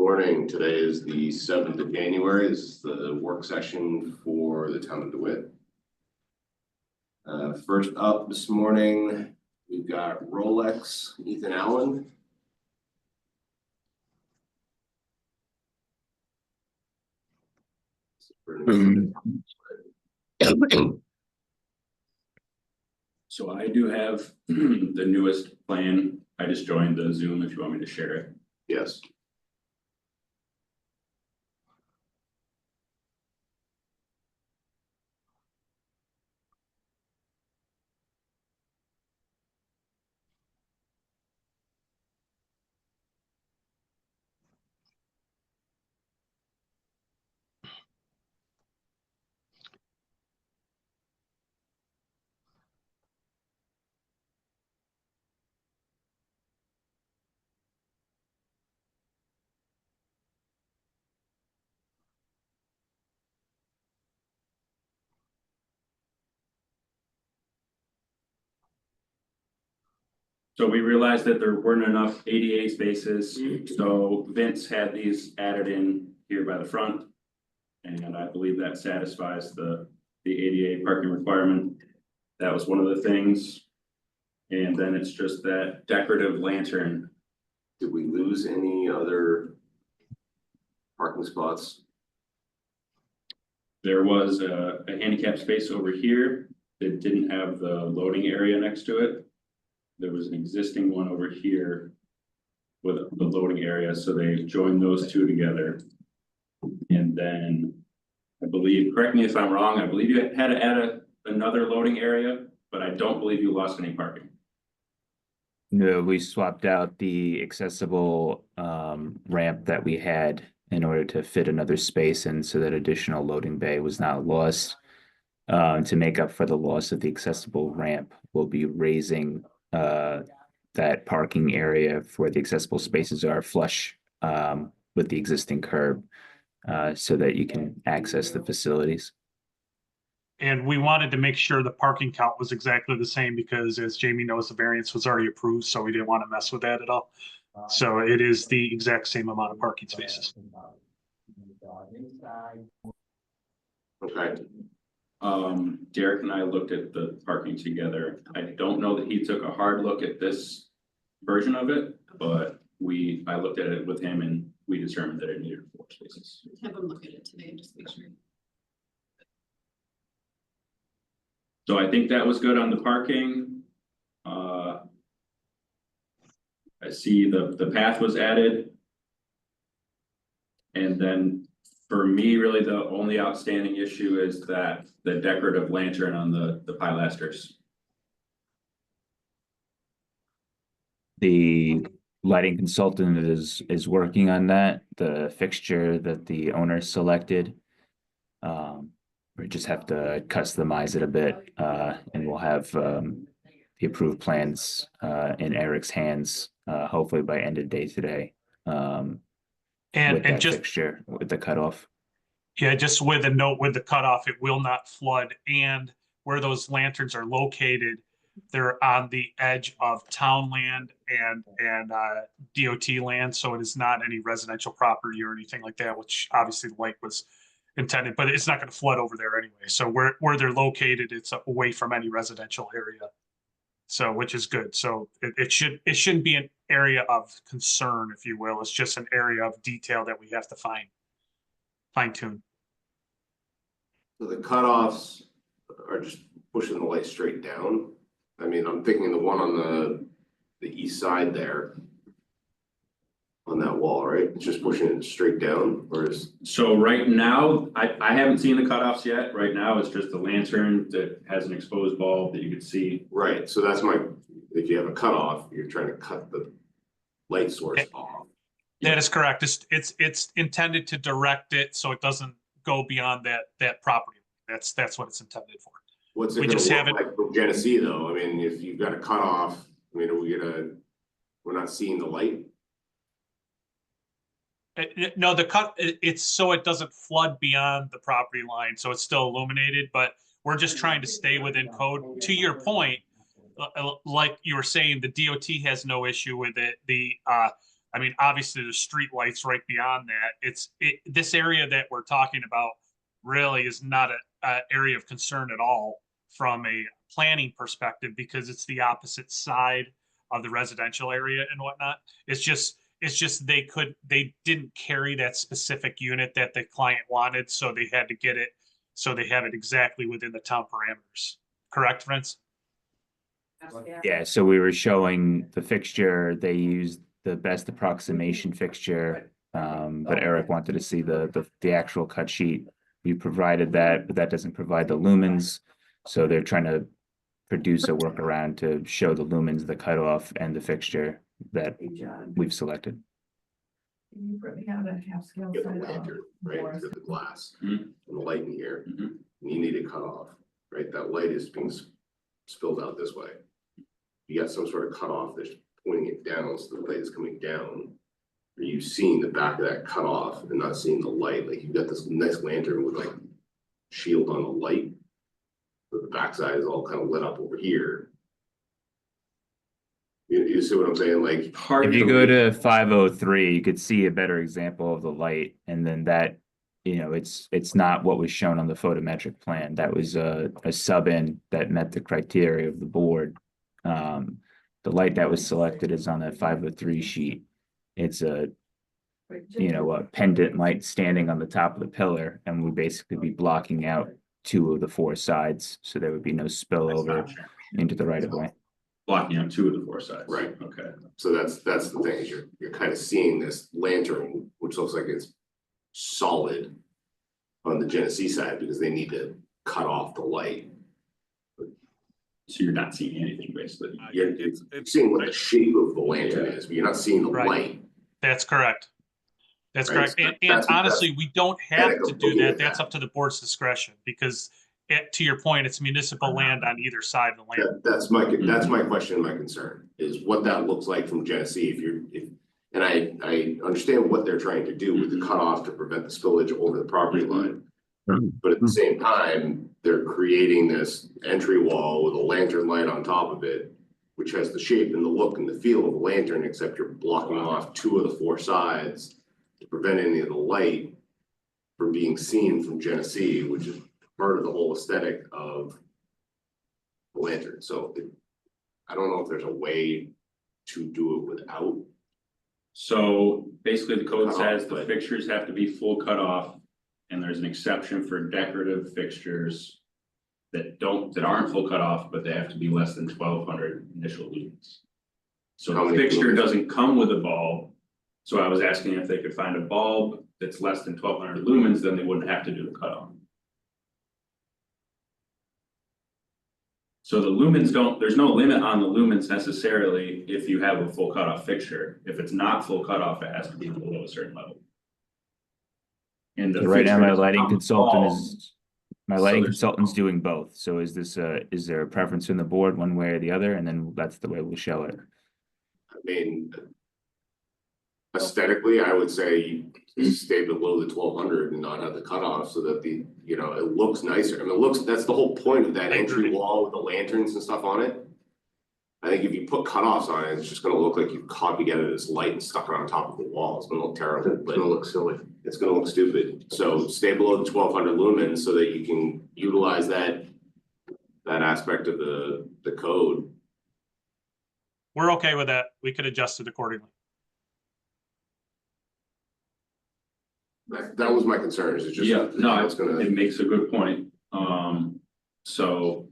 morning. Today is the 7th of January. This is the work session for the town of DeWitt. First up this morning, we've got Rolex, Ethan Allen. So I do have the newest plan. I just joined the Zoom if you want me to share it. Yes. So we realized that there weren't enough ADA spaces, so Vince had these added in here by the front. And I believe that satisfies the ADA parking requirement. That was one of the things. And then it's just that decorative lantern. Did we lose any other parking spots? There was a handicap space over here that didn't have the loading area next to it. There was an existing one over here with the loading area, so they joined those two together. And then I believe, correct me if I'm wrong, I believe you had to add another loading area, but I don't believe you lost any parking. No, we swapped out the accessible ramp that we had in order to fit another space in, so that additional loading bay was not lost. To make up for the loss of the accessible ramp, we'll be raising that parking area for the accessible spaces are flush with the existing curb, so that you can access the facilities. And we wanted to make sure the parking count was exactly the same because, as Jamie knows, the variance was already approved, so we didn't want to mess with that at all. So it is the exact same amount of parking spaces. Okay. Derek and I looked at the parking together. I don't know that he took a hard look at this version of it, but I looked at it with him and we determined that it needed 4 spaces. Have him look at it today and just make sure. So I think that was good on the parking. I see the path was added. And then for me, really the only outstanding issue is that the decorative lantern on the pilasters. The lighting consultant is working on that, the fixture that the owner selected. We just have to customize it a bit, and we'll have the approved plans in Eric's hands, hopefully by end of day today. And just fixture with the cutoff. Yeah, just with a note with the cutoff, it will not flood. And where those lanterns are located, they're on the edge of town land and DOT land, so it is not any residential property or anything like that, which obviously the light was intended, but it's not going to flood over there anyway. So where they're located, it's away from any residential area, so which is good. So it shouldn't be an area of concern, if you will. It's just an area of detail that we have to fine tune. So the cutoffs are just pushing the light straight down. I mean, I'm thinking the one on the east side there on that wall, right? It's just pushing it straight down, or is... So right now, I haven't seen the cutoffs yet. Right now, it's just a lantern that has an exposed bulb that you can see. Right, so that's if you have a cutoff, you're trying to cut the light source off. That is correct. It's intended to direct it so it doesn't go beyond that property. That's what it's intended for. What's it gonna look like from Genesee though? I mean, if you've got a cutoff, I mean, we're not seeing the light? No, it's so it doesn't flood beyond the property line, so it's still illuminated, but we're just trying to stay within code. To your point, like you were saying, the DOT has no issue with it. I mean, obviously there's street lights right beyond that. This area that we're talking about really is not a area of concern at all from a planning perspective because it's the opposite side of the residential area and whatnot. It's just they didn't carry that specific unit that the client wanted, so they had to get it, so they have it exactly within the town parameters. Correct, Vince? Yeah, so we were showing the fixture, they used the best approximation fixture. But Eric wanted to see the actual cut sheet. We provided that, but that doesn't provide the lumens. So they're trying to produce a workaround to show the lumens, the cutoff, and the fixture that we've selected. Can you put me on a half scale? Get the side of lantern, right, Morris? to the glass, Mhm. and the light in here, Mhm. and you need it cut off, right, that light is being spilled out this way. You got some sort of cutoff that's pointing it down, so the light is coming down. Are you seeing the back of that cutoff and not seeing the light? Like you've got this nice lantern with like shield on the light. But the backside is all kind of lit up over here. You see what I'm saying? Like, Hard If you to go read. to 503, you could see a better example of the light, and then that, it's not what was shown on the photometric plan. That was a sub-in that met the criteria of the board. The light that was selected is on that 503 sheet. It's a pendant light standing on the top of the pillar, and would basically be blocking out 2 of the 4 sides, so there would be no spillover into the right of way. Blocking out 2 of the 4 sides. Right. Okay. so that's the thing, is you're kind of seeing this lantern, which looks like it's solid on the Genesee side because they need to cut off the light. So you're not seeing anything basically. You're seeing what the shape of the lantern is, but you're not seeing the Right. light. That's correct. That's Right, correct. so And that's- honestly, we don't have that's to do looking that. at That's that. up to the board's discretion because to your point, it's municipal land on either side of the land. That's my question and my concern, is what that looks like from Genesee, and I understand what they're trying to do with the cutoff to prevent the spillage over the property line. But at the same time, they're creating this entry wall with a lantern light on top of it, which has the shape and the look and the feel of a lantern, except you're blocking off 2 of the 4 sides to prevent any of the light from being seen from Genesee, which is part of the whole aesthetic of the lantern. So I don't know if there's a way to do it without. So basically the code Cut says off, the but- fixtures have to be full cut off. And there's an exception for decorative fixtures that aren't full cut off, but they have to be less than 1,200 initial lumens. So How the many fixture lumens? doesn't come with a bulb. So I was asking if they could find a bulb that's less than 1,200 lumens, then they wouldn't have to do the cutoff. So the lumens there's no limit on the lumens necessarily if you have a full cutoff fixture. If it's not full cutoff, it has to be below a certain level. And the Right now, my fixture doesn't lighting come with consultant bulbs. is, my So lighting there's- consultant's doing both. So is there a preference from the board one way or the other? And then that's the way we'll show it. I mean, aesthetically, I would say stay below the 1,200 and not have the cutoff so that it looks nicer. I mean, that's the whole point of that I entry agree. wall with the lanterns and stuff on it. I think if you put cutoffs on it, it's just gonna look like you copied together this light and stuck it on top of the wall. It's gonna look terrible, but it'll look silly. It's gonna look stupid. So stay below the 1,200 lumens so that you can utilize that aspect of the code. We're okay with that. We could adjust it accordingly. That was my concern, is it just. Yeah, no, it's gonna. it makes a good point. So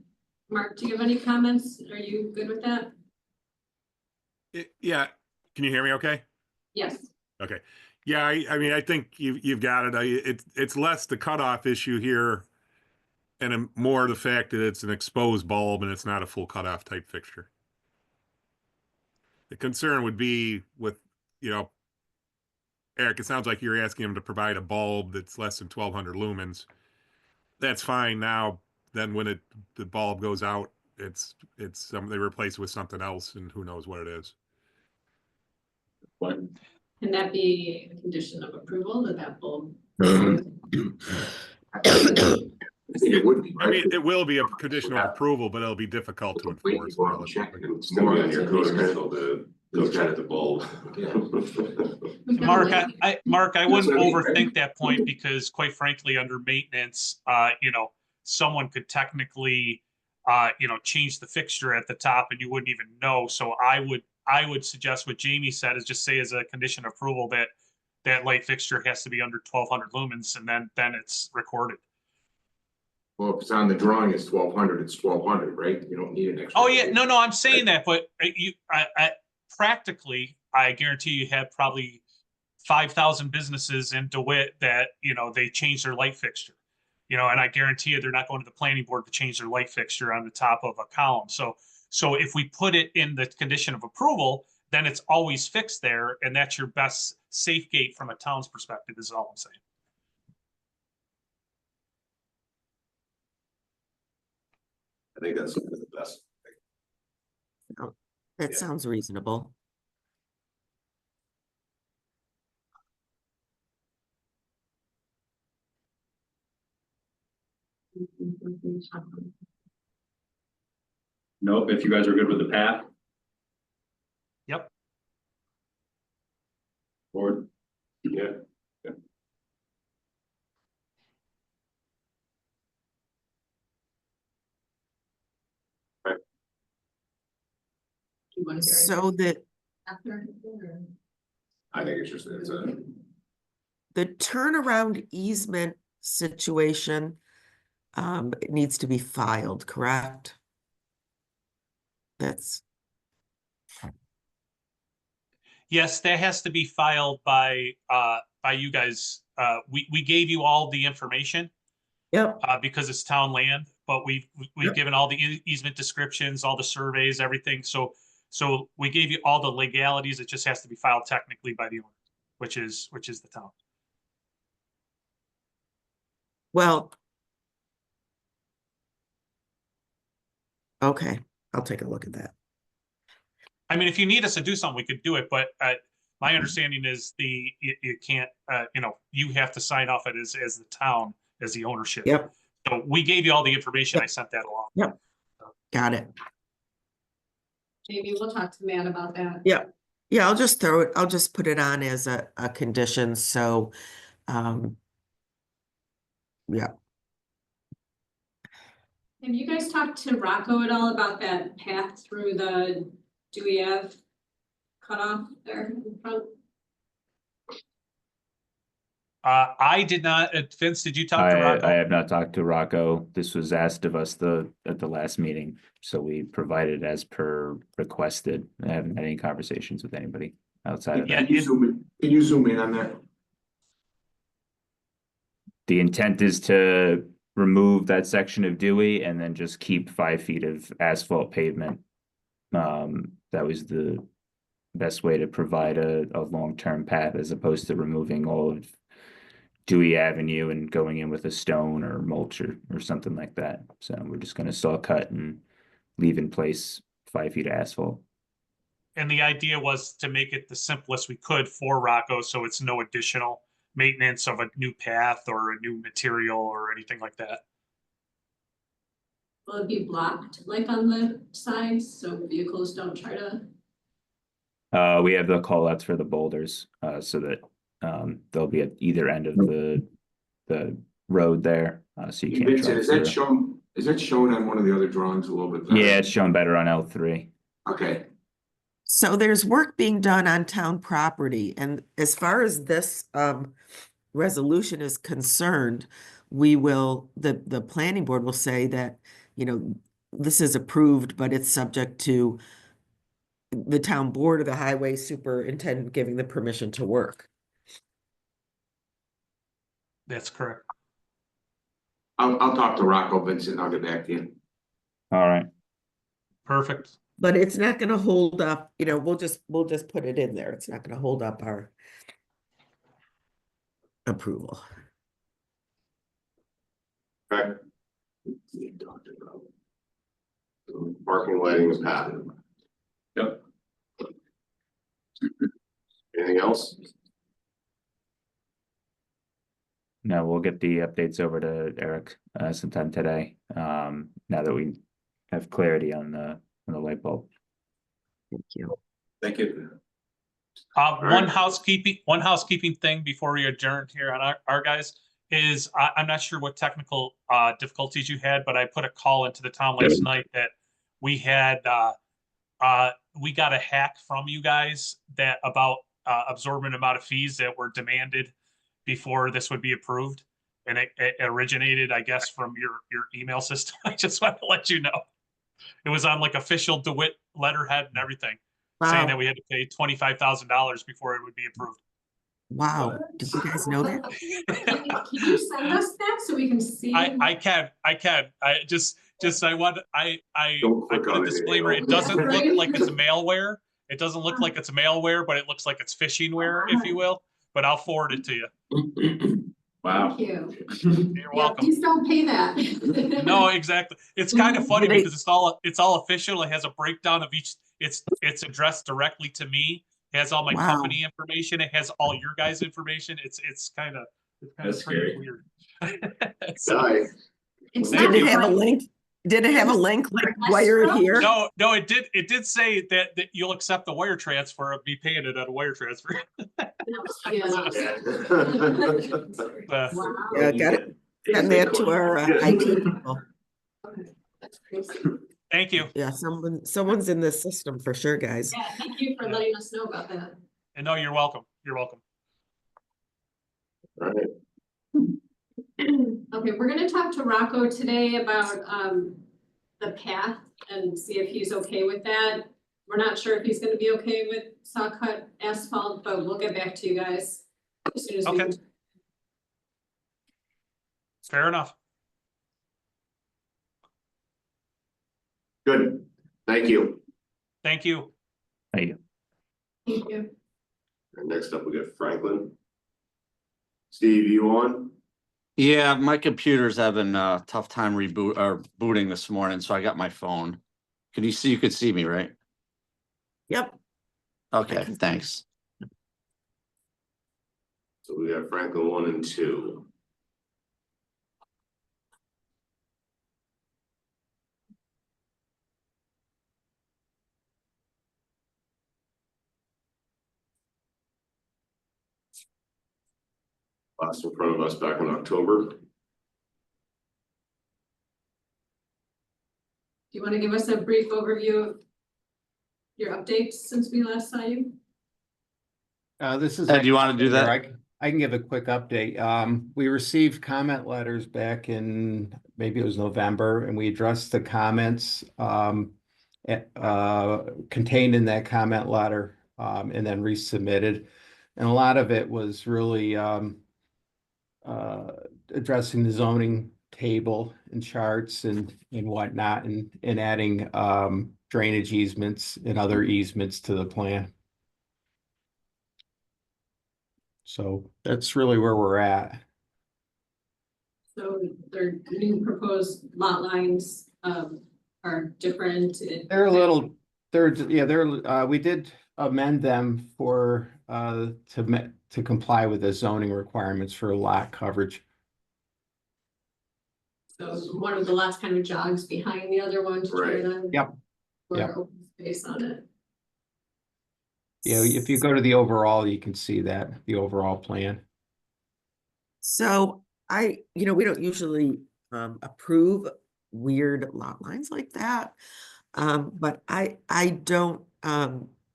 Mark, do you have any comments? Are you good with that? Yeah, can you hear me okay? Yes. Okay. Yeah, I mean, I think you've got it. It's less the cutoff issue here and more the fact that it's an exposed bulb and it's not a full cutoff type fixture. The concern would be with, Eric, it sounds like you're asking him to provide a bulb that's less than 1,200 lumens. That's fine now. Then when the bulb goes out, they replace it with something else, and who knows what it is. what, Can that be a condition of approval that that bulb? I think it would be, I right? mean, it will be a condition of approval, but it'll be difficult to enforce. It's gonna be on your code official to Go check the bulb. Mark, Mark, I wouldn't what I mean, right? overthink that point because quite frankly, under maintenance, someone could technically, change the fixture at the top and you wouldn't even know. So I would suggest what Jamie said is just say as a condition of approval that that light fixture has to be under 1200 lumens and then it's recorded. Well, if it's on the drawing, it's 1200, it's 1200, right? You don't need an extra. Oh, yeah, no, I'm saying that, but practically, I guarantee you have probably 5,000 businesses in DeWitt that, they change their light fixture. And I guarantee you, they're not going to the planning board to change their light fixture on the top of a column. So if we put it in the condition of approval, then it's always fixed there, and that's your best safe gate from a town's perspective, is all I'm saying. I think that's the best. That Yeah. sounds reasonable. Nope, if you guys are good with the path. Yep. Board, Yeah. You want to hear it So that after? Or- I think it's just, it's a, the turnaround easement situation it needs to be filed, correct? That's, Yes, that has to be filed by you guys. We gave you all the information yep, because it's town land, but we've Yep. given all the easement descriptions, all the surveys, everything. So we gave you all the legalities. It just has to be filed technically by the owner, which is the town. well. Okay, I'll take a look at that. I mean, if you need us to do something, we could do it, but my understanding is you can't, you have to sign off it as the town, as the ownership. Yep, So we gave you all the information. Yep. I sent that along. Yep. Got it. Maybe we'll talk to Matt about that. Yeah, I'll just put it on as a condition, so, yeah. Have you guys talked to Rocco at all about that path through the Dewey Ave cutoff there in front? I did not, Vince, did you talk to Rocco? I have not talked to Rocco. This was asked of us at the last meeting, so we provided as per requested. I haven't had any conversations with anybody outside of Yeah, that. Can you zoom in on that? The intent is to remove that section of Dewey and then just keep 5 feet of asphalt pavement. That was the best way to provide a long-term path as opposed to removing all of Dewey Avenue and going in with a stone or mulch or something like that. So we're just gonna saw cut and leave in place 5 feet of asphalt. And the idea was to make it the simplest we could for Rocco, so it's no additional maintenance of a new path or a new material or anything like that. Will it be blocked like on the sides so vehicles don't try to? We have the call outs for the boulders, so that they'll be at either end of the road there, so you can't Vincent, drive is that through. shown on one of the other drawings a little bit? better? Yeah, it's shown better on L3. Okay, So there's work being done on town property, and as far as this resolution is concerned, the planning board will say that, this is approved, but it's subject to the town board or the highway superintendent giving the permission to work. That's correct. I'll talk to Rocco, Vincent, and I'll get back to you. All right. Perfect. But it's not gonna hold up, we'll just put it in there. It's not gonna hold up our approval. okay. Parking, lighting, and path. yep, Anything else? No, we'll get the updates over to Eric sometime today. Now that we have clarity on the light bulb. Thank you. Thank you. One housekeeping thing before we adjourn here on our guys is I'm not sure what technical difficulties you had, but I put a call into the town last night that we had we got a hack from you guys that about absorbent amount of fees that were demanded before this would be approved. And it originated, I guess, from your email system. I just want to let you know. It was on like official DeWitt letterhead and everything, saying Wow. that we had to pay $25,000 before it would be approved. Wow. Did you guys know that? Can you send us that so we can see? I can. I just I want I Don't click put on a it, disclaimer. It Daniel. doesn't Right. look like it's a malware. It doesn't look like it's a malware, but it looks like it's phishingware, if you will. But I'll forward it to you. Wow. Thank you. You're Yeah, welcome. please don't pay that. No, exactly. It's kind of funny They- because it's all official. It has a breakdown of each. It's addressed directly to me. It has all my Wow. company information. It has all your guys' information. It's kind of That's pretty scary. weird. So, Die. It's Thank not Did it you. have a like- link? Did it have a link like wire it here? no, it did say that you'll accept the wire transfer of me paying it on a wire transfer. Yeah. Wow. Yeah, got it. Send that to our IT people. That's crazy. Thank you. Yeah, someone's in this system for sure, guys. Yeah, thank you for letting us know about that. And no, you're welcome. You're welcome. All right. Okay, we're gonna talk to Rocco today about the path and see if he's okay with that. We're not sure if he's gonna be okay with saw cut asphalt, but we'll get back to you guys as soon as we Okay. can. Fair enough. Good, thank you. Thank you. Thank you. Thank you. And next up, we got Franklin. Steve, you on? Yeah, my computer's having a tough time booting this morning, so I got my phone. You could see me, right? Yep. Okay, thanks. So we got Franklin 1 and 2. Last in front of us back in October. Do you want to give us a brief overview of your updates since we last saw you? This is. Ed, do you want to do that? I can give a quick update. We received comment letters back in, maybe it was November, and we addressed the comments contained in that comment letter, and then resubmitted. And a lot of it was really addressing the zoning table and charts and whatnot, and adding drainage easements and other easements to the plan. So that's really where we're at. So their new proposed lot lines are different. They're a little, we did amend them for to comply with the zoning requirements for lot coverage. So one of the lots kind of jogs behind the other one to try Right. to. Yep. More Yep. open space on it. Yeah, if you go to the overall, you can see that, the overall plan. So we don't usually approve weird lot lines like that. But I don't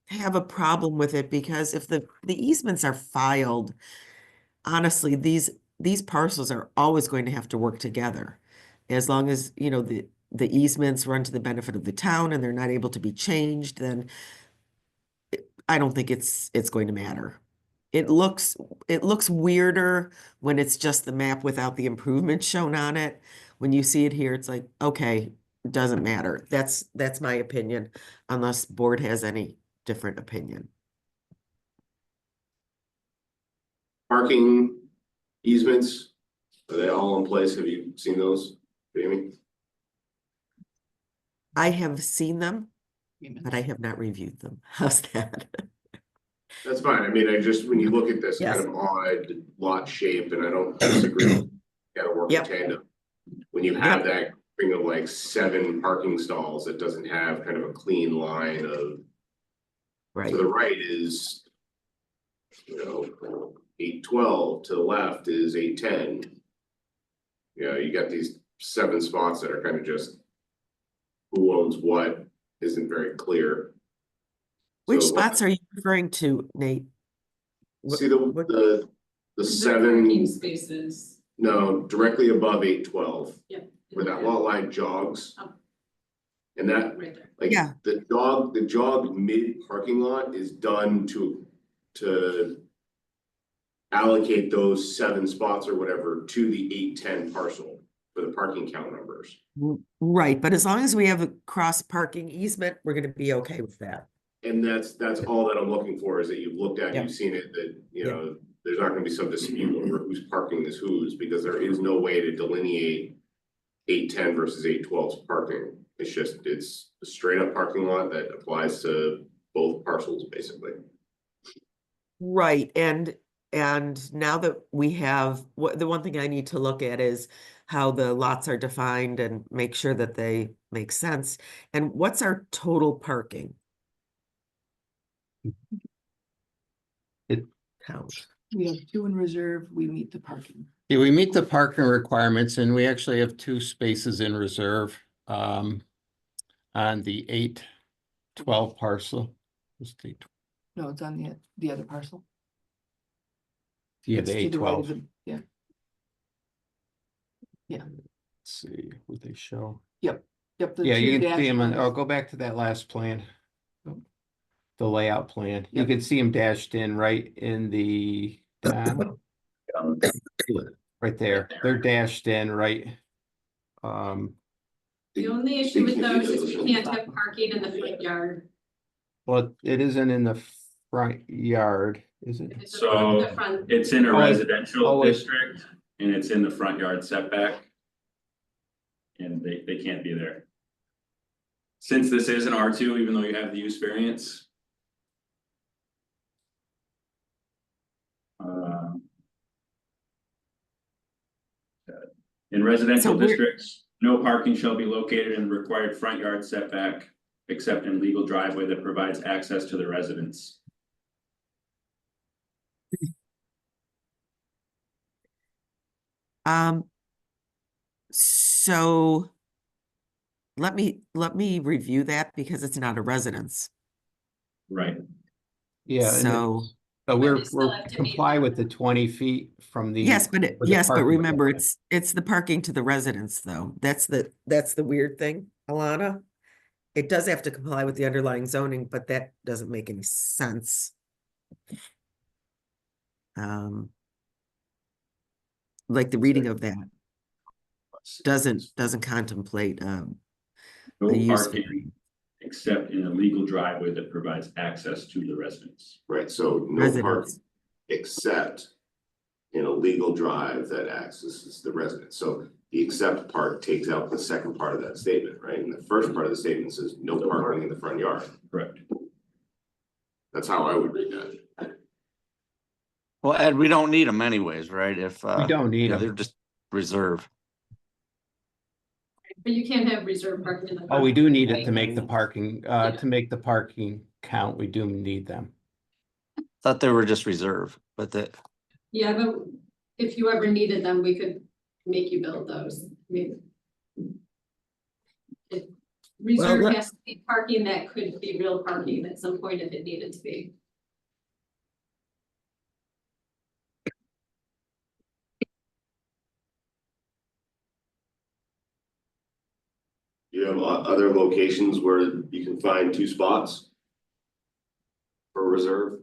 have a problem with it because if the easements are filed, honestly, these parcels are always going to have to work together. As long as, the easements run to the benefit of the town and they're not able to be changed, then I don't think it's going to matter. It looks weirder when it's just the map without the improvements shown on it. When you see it here, it's like, okay, it doesn't matter. That's my opinion, unless board has any different opinion. Parking easements, are they all in place? Have you seen those, Jamie? I have seen them, but I have not reviewed them. How's that? That's fine. I mean, when you look at this kind Yes. of odd lot shape, and I don't disagree, gotta work in Yep. tandem. When you have that thing of like 7 parking stalls, it doesn't have kind of a clean line of Right, To the right is, 812, to the left is 810. You got these 7 spots that are kind of just who owns what isn't very clear. which So, spots are you referring to, Nate? What- see the what- the The 7, parking spaces. no, directly above 812, Yep. where that lot line jogs. Oh. And that, Right there. like, Yeah. the jog mid parking lot is done to allocate those 7 spots or whatever to the 810 parcel for the parking count numbers. Right, but as long as we have a cross parking easement, we're gonna be okay with that. And that's all that I'm looking for, is that you've looked at, Yeah. you've seen it, that, Yeah. there's not gonna be some dispute over who's parking is whose, because there is no way to delineate 810 versus 812's parking. It's a straight up parking lot that applies to both parcels, basically. Right, and now that we have, the one thing I need to look at is how the lots are defined and make sure that they make sense. And what's our total parking? It- Count. We have 2 in reserve, we meet the parking. Yeah, we meet the parking requirements and we actually have 2 spaces in reserve, on the 812 parcel. What's the, No, it's on the other parcel. yeah, It's the to right of 812. the- Yeah, Let's see what they show. yep. The Yeah, you 2 can see them, dashed oh, lines. go back to that last plan. Oh. The layout plan. You Yep. can see them dashed in right in the, right there. They're dashed in, right? The only issue with those is you can't have parking in the front yard. Well, it isn't in the front yard, is it? It's So, the front. It's in a Oh, it- residential oh, it- district and it's in the front yard setback. And they can't be there. Since this is an R2, even though you have the use variance. In residential So we're- districts, no parking shall be located in required front yard setback. Except in legal driveway that provides access to the residence. So let me review that because it's not a residence. Right. Yeah. and So, So But we're, they still have to meet comply with the that. 20 feet from the. yes, but with the parking remember, requirement. it's the parking to the residence though. That's the weird thing, Alana. It does have to comply with the underlying zoning, but that doesn't make any sense. Like the reading of that doesn't contemplate, No the use parking variance. except in a legal driveway that provides access to the residence. Right, so no parking Residence. except in a legal drive that accesses the residence. So the except part takes out the second part of that statement, right? And the first part of the statement says no parking in the front yard. Correct. That's how I would read that. Well, Ed, we don't need them anyways, right? If, We don't need yeah, them. they're just reserve. But you can't have reserve parking in the. Oh, we do need it to make the Right. parking, to make the parking count. We do need them. Thought they were just reserve, but that, Yeah, but if you ever needed them, we could make you build those. I mean, reserve let- has to be parking that could be real parking at some point if it needed to be. You have other locations where you can find 2 spots for reserve?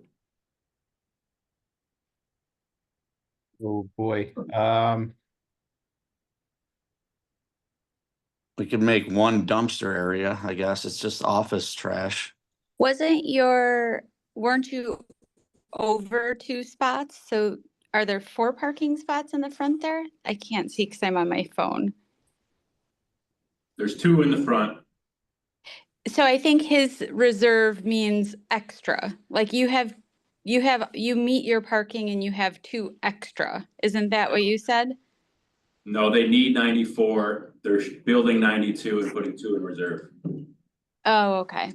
Oh, boy. we could make one dumpster area, I guess. It's just office trash. Weren't you over 2 spots? So are there 4 parking spots in the front there? I can't see because I'm on my phone. There's 2 in the front. So I think his reserve means extra, like you meet your parking and you have 2 extra. Isn't that what you said? No, they need 94. They're building 92 and putting 2 in reserve. Oh, okay.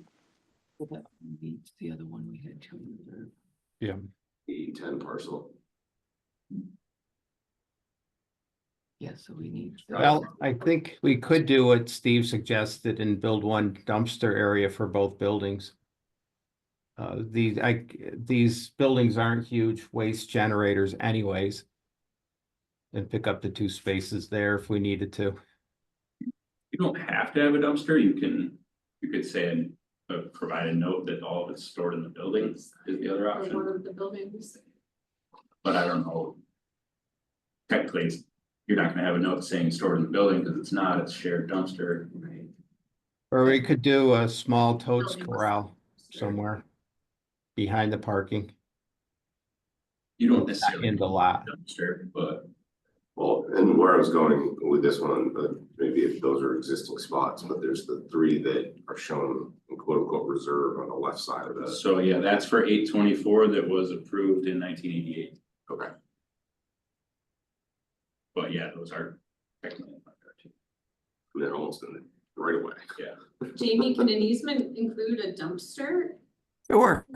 It's the other one we had to reserve. Yeah. the 10 parcel. Yeah, so we need. Well, I think we could do what Steve suggested and build one dumpster area for both buildings. These buildings aren't huge waste generators anyways. And pick up the 2 spaces there if we needed to. You don't have to have a dumpster, you could say, and provide a note that all of it's stored in the building is the other Or one option, of the buildings. but I don't know. Technically, you're not gonna have a note saying stored in the building, because it's not, it's shared dumpster. Right. Or we could do a small totes Buildings. corral somewhere. Behind the parking, You don't not necessarily. in the lot. Dumpster, but Well, and where I was going with this one, maybe if those are existing spots, but there's the 3 that are shown in quote unquote reserve on the left side of this. so yeah, that's for 824 that was approved in 1988, Okay, but yeah, those are technically. they're almost in the right away. Yeah. Jamie, can an easement include a dumpster? Sure.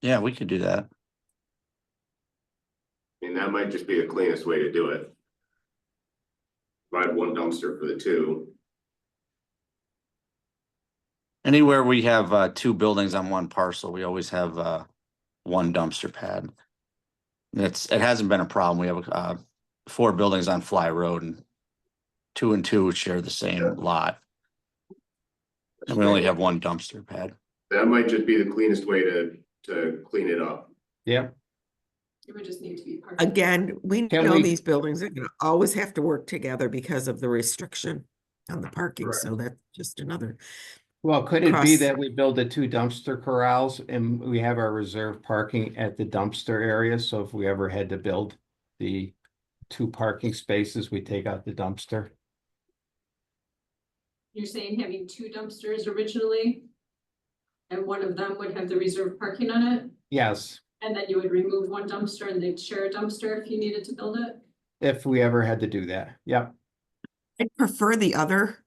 Yeah, we could do that. I mean, that might just be the cleanest way to do it. Provide 1 dumpster for the 2. Anywhere we have 2 buildings on one parcel, we always have 1 dumpster pad. It hasn't been a problem. We have 4 buildings on Fly Road, and 2 and 2 share the same lot. And we only have 1 dumpster pad. That might just be the cleanest way to clean it up. Yep, It would just need to be part. Again, we Can know we- these buildings are gonna always have to work together because of the restriction on the parking, so that's just another. well, could it be Cross- that we build the 2 dumpster corrals and we have our reserve parking at the dumpster area, so if we ever had to build the 2 parking spaces, we take out the dumpster? You're saying having 2 dumpsters originally? And one of them would have the reserved parking on it? Yes, And then you would remove 1 dumpster and they'd share a dumpster if you needed to build it? if we ever had to do that, yep. I'd prefer the other.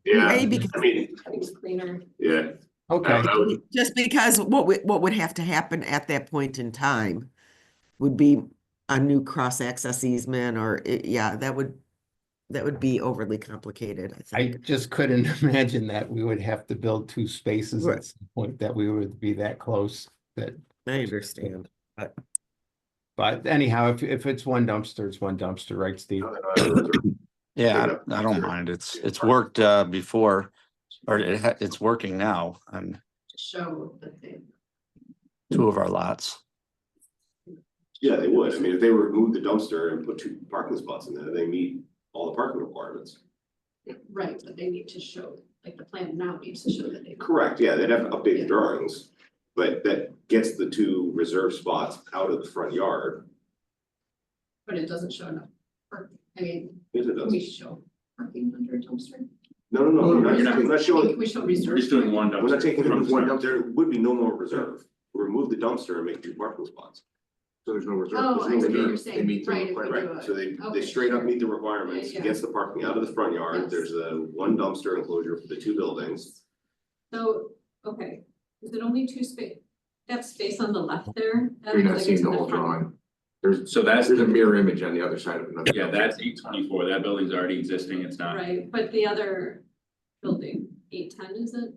Yeah, way, because I mean, I think it's cleaner. yeah. Okay, I would- just because what would have to happen at that point in time would be a new cross-access easement, or, yeah, that would be overly complicated, I I think. just couldn't imagine that we would have to build 2 spaces Right. at some point, that we would be that close, that. I understand. But anyhow, if it's 1 dumpster, it's 1 dumpster, right, Steve? Yeah, I don't mind. It's worked before, or it's working now on To show that they. 2 of our lots. Yeah, they would. I mean, if they remove the dumpster and put 2 parking spots in there, they meet all the parking requirements. Right, but they need to show, like the plan now needs to show that they. Correct, yeah, they'd have to update the Yeah. drawings, but that gets the 2 reserved spots out of the front yard. But it doesn't show enough. I mean, Yes, it can we does. show parking under a dumpster? No, we're you're not- not showing, We show We're reserved. just doing 1 dumpster. we're not taking from the one front. dumpster, there would be no more reserve. Remove the dumpster and make 2 parking spots. So there's no reserve. Oh, there's I no see what reserve. you're saying. They meet the Right, if we requirement. do Right, it. so they Okay, straight up sure. meet the requirements, Yeah, yeah. gets the parking out of the front yard, Yes. there's a 1 dumpster enclosure for the 2 buildings. So, okay, is it only 2 space? That space on the left there? That You're looks not like seeing it's the in whole front. drawing. There's So that's, a mirror image on the other side of another. yeah, that's 824, that building's already existing, it's not. Right, but the other building, 810, is it?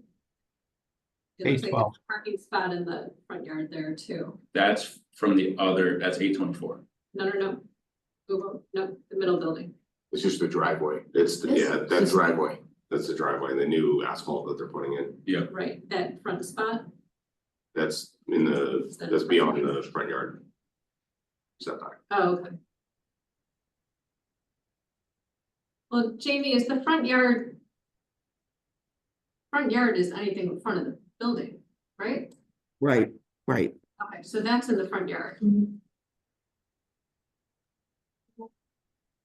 It looks like 812. there's a parking spot in the front yard there too. That's from the other, that's 824. No. Google, no, the middle building. It's just the driveway. It's, This- yeah, The that's, driveway. that's the driveway, the new asphalt that they're putting in. Right, that front spot. That's in the, that's beyond the front yard setback. Oh, okay. Well, Jamie, is the front yard? Front yard is anything in front of the building, right? Right. Okay, so that's in the front yard.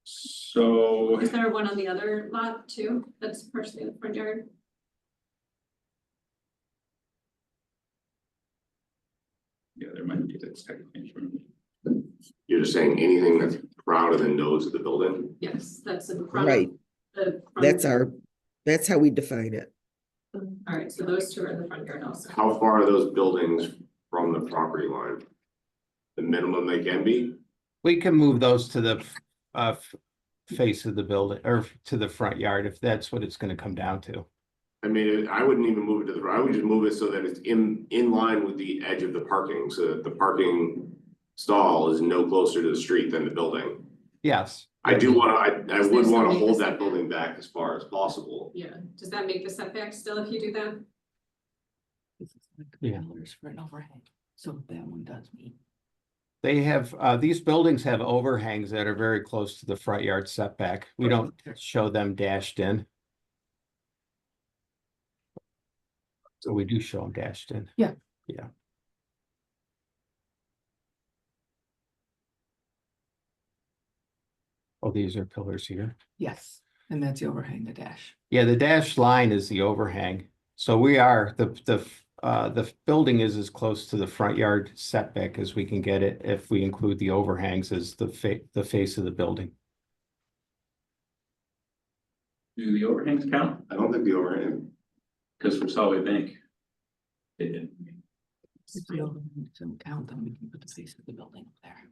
So, Is there one on the other lot too? That's partially in the front yard? yeah, there might be, that's technically true. You're just saying anything that's prouder than nose of the building? Yes, that's in the front. Right. That's that's how we define it. All right, so those two are the front yard also. How far are those buildings from the property line? The minimum they can be? We can move those to the face of the building or to the front yard if that's what it's gonna come down to. I mean, I wouldn't even move it to the, I would just move it so that it's in line with the edge of the parking, so that the parking stall is no closer to the street than the building. Yes. I do wanna, I Does would this wanna still make hold the that setback? building back as far as possible. Yeah, does that make the setback still if you do that? This is like Yeah. pillars for an overhang, so that one does meet. They have, these buildings have overhangs that are very close to the front yard setback. We don't show them dashed in. So we do show them dashed in. Yeah. Yeah. Oh, these are pillars here. Yes, and that's the overhang, the dash. Yeah, the dashed line is the overhang. So we are, the building is as close to the front yard setback as we can get it if we include the overhangs as the face of the building. Do the overhangs count? I don't think the overhang, Because for Solway Bank, they didn't. If the overhang doesn't count, then we can put the face of the building up there.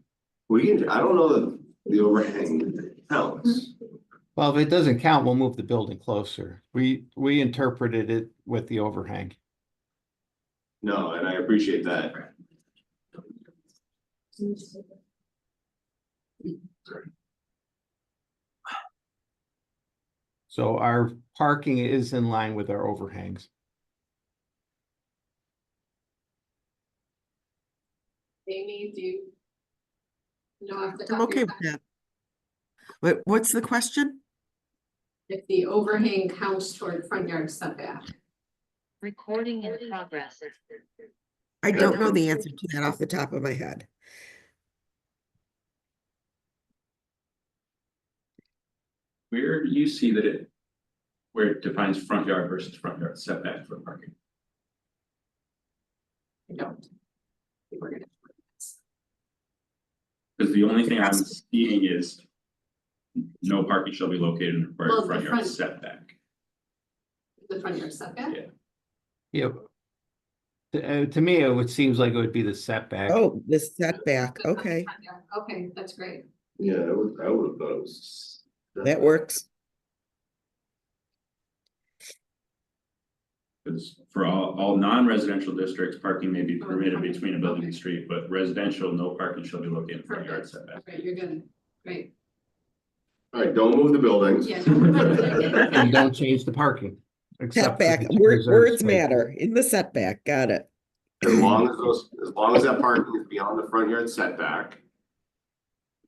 we can, I don't know that the overhang counts. Well, if it doesn't count, we'll move the building closer. We interpreted it with the overhang. No, and I appreciate that. So our parking is in line with our overhangs. Amy, do you know off the I'm top of okay your with head that. What's the question? if the overhang counts toward front yard setback? Recording in progress. I don't know the answer to that off the top of my head. Where do you see that where it defines front yard versus front yard setback for parking? I don't. We're gonna- Because the only thing I'm seeing is no parking shall be located in the Well, required the front yard front- setback. The front yard setback? Yeah. Yeah. To me, it seems like it would be the setback. Oh, the setback, okay, Front yard. Okay, that's great. Yeah, I would have thought it was. that works. Because for all non-residential districts, parking may be permitted between a building and street, but residential, no parking shall be located in front yard Perfect. setback. Okay, you're good. Great. All right, don't move the buildings. Yeah. And don't change the parking. except for Setback, the two reserved words spaces. matter in the setback, got it. As long as that parking is beyond the front yard setback.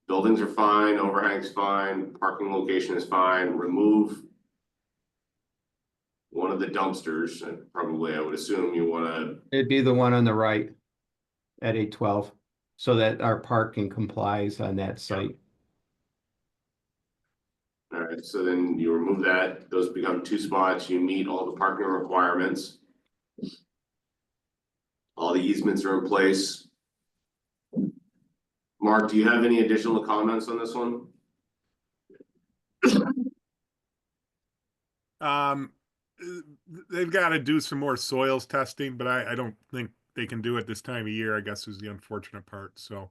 Buildings are fine, overhang's fine, parking location is fine, remove. One of the dumpsters, and probably I would assume you wanna, It'd be the one on the right at 812, so that our parking complies on that site. alright, so then you remove that, those become 2 spots, you meet all the parking requirements. All the easements are in place. Mark, do you have any additional comments on this one? They've got to do some more soils testing, but I don't think they can do it this time of year, I guess is the unfortunate part, so.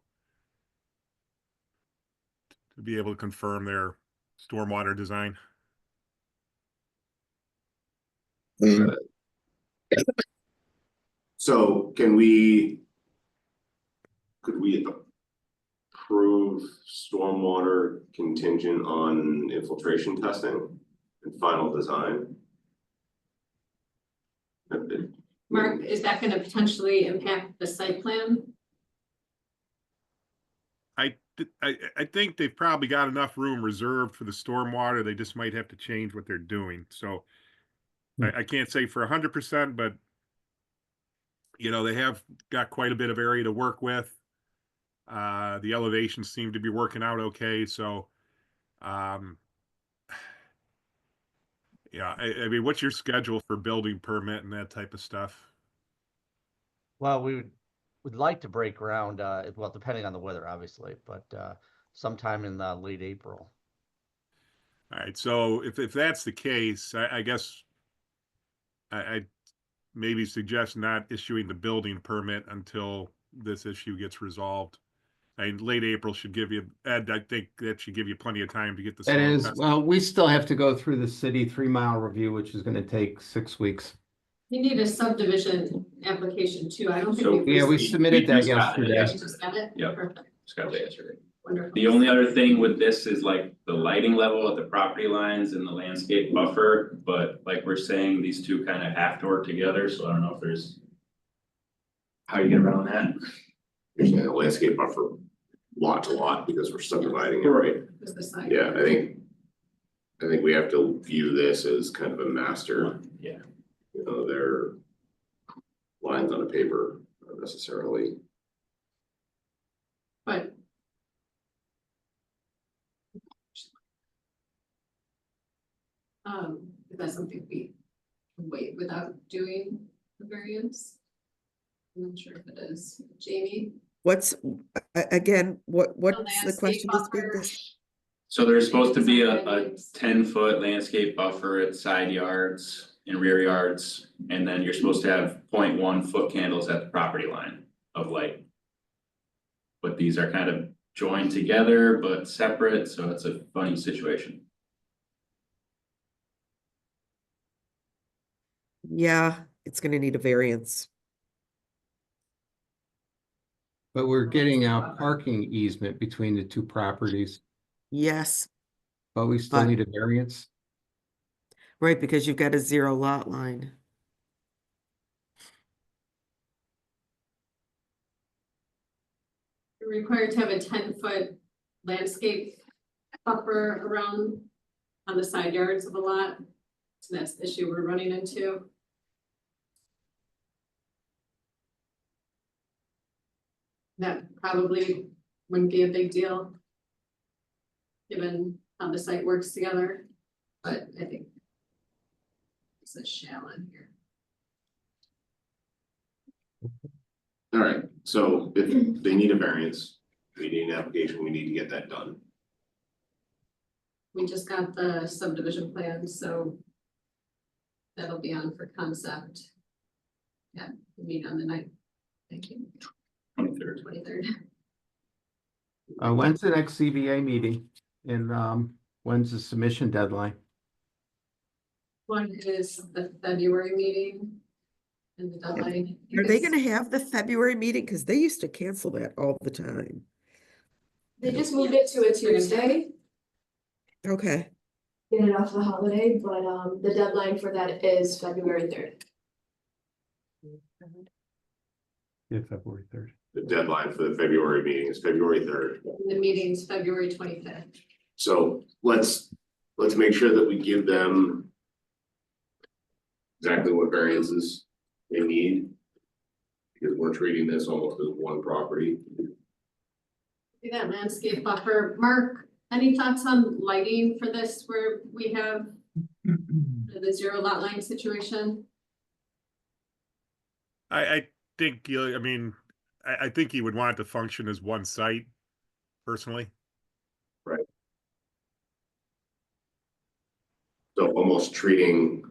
To be able to confirm their stormwater design. So could we approve stormwater contingent on infiltration testing and final design? Mark, is that gonna potentially impact the site plan? I think they've probably got enough room reserved for the stormwater. They just might have to change what they're doing. So I can't say for 100%, but you know, they have got quite a bit of area to work with. The elevations seem to be working out okay. So, yeah, I mean, what's your schedule for building permit and that type of stuff? Well, would like to break ground, well, depending on the weather, obviously, but sometime in late April. All right, so if that's the case, I guess I maybe suggest not issuing the building permit until this issue gets resolved. Late April should give you, Ed, I think that should give you plenty of time to get the. It soil is, tested. well, we still have to go through the city 3-mile review, which is gonna take 6 weeks. You need a subdivision application too. I don't So- think we've. Yeah, we received- submitted that just got it, yesterday. yeah. You just got it? Yep. Perfect. Just got the answer. Wonderful. The only other thing with this is like the lighting level at the property lines and the landscape buffer, but like we're saying, these two kind of have to work together, so I don't know if there's. How you get around that? You're saying the landscape buffer lot to lot because we're subdividing it, right? Is the side. Yeah, I think we have to view this as kind of a master. Yeah. You know, they're lines on a paper, not necessarily. But. Is that something we can wait without doing the variance? I'm not sure if it is. Jamie? What's, again, what's the landscape question that's being buffer. dis- So there's supposed to be a Sometimes. 10-foot landscape buffer at side yards and rear yards, and then you're supposed to have 0.1 foot candles at the property line of light. But these are kind of joined together but separate, so it's a funny situation. Yeah, it's gonna need a variance. But we're getting a parking easement between the two properties, Yes, but we still But- need a variance. right, because you've got a 0 lot line. You're required to have a 10-foot landscape buffer around on the side yards of a lot. So that's the issue we're running into. That probably wouldn't be a big deal. Given how the site works together, but I think. It's a shall in here. Alright, so if they need a variance, we need an application, we need to get that done. We just got the subdivision plan, so. That'll be on for concept. Yeah, we meet on the 9th. Thank you, 23rd. 23rd. When's the next CBA meeting? And when's the submission deadline? One is the February meeting. And the deadline. Are they gonna have the February meeting? Cause they used to cancel that all the time. They just moved it to a Tuesday, Okay, get it off the holiday, but the deadline for that is February 3rd. Yeah, February 3rd. The deadline for the February meeting is February 3rd. The meeting's February 25th. So let's make sure that we give them exactly what variances they need. Because we're treating this almost as one property. See that landscape buffer. Mark, any thoughts on lighting for this where we have the 0 lot line situation? I think, I mean, I think you would want it to function as one site, personally. So almost treating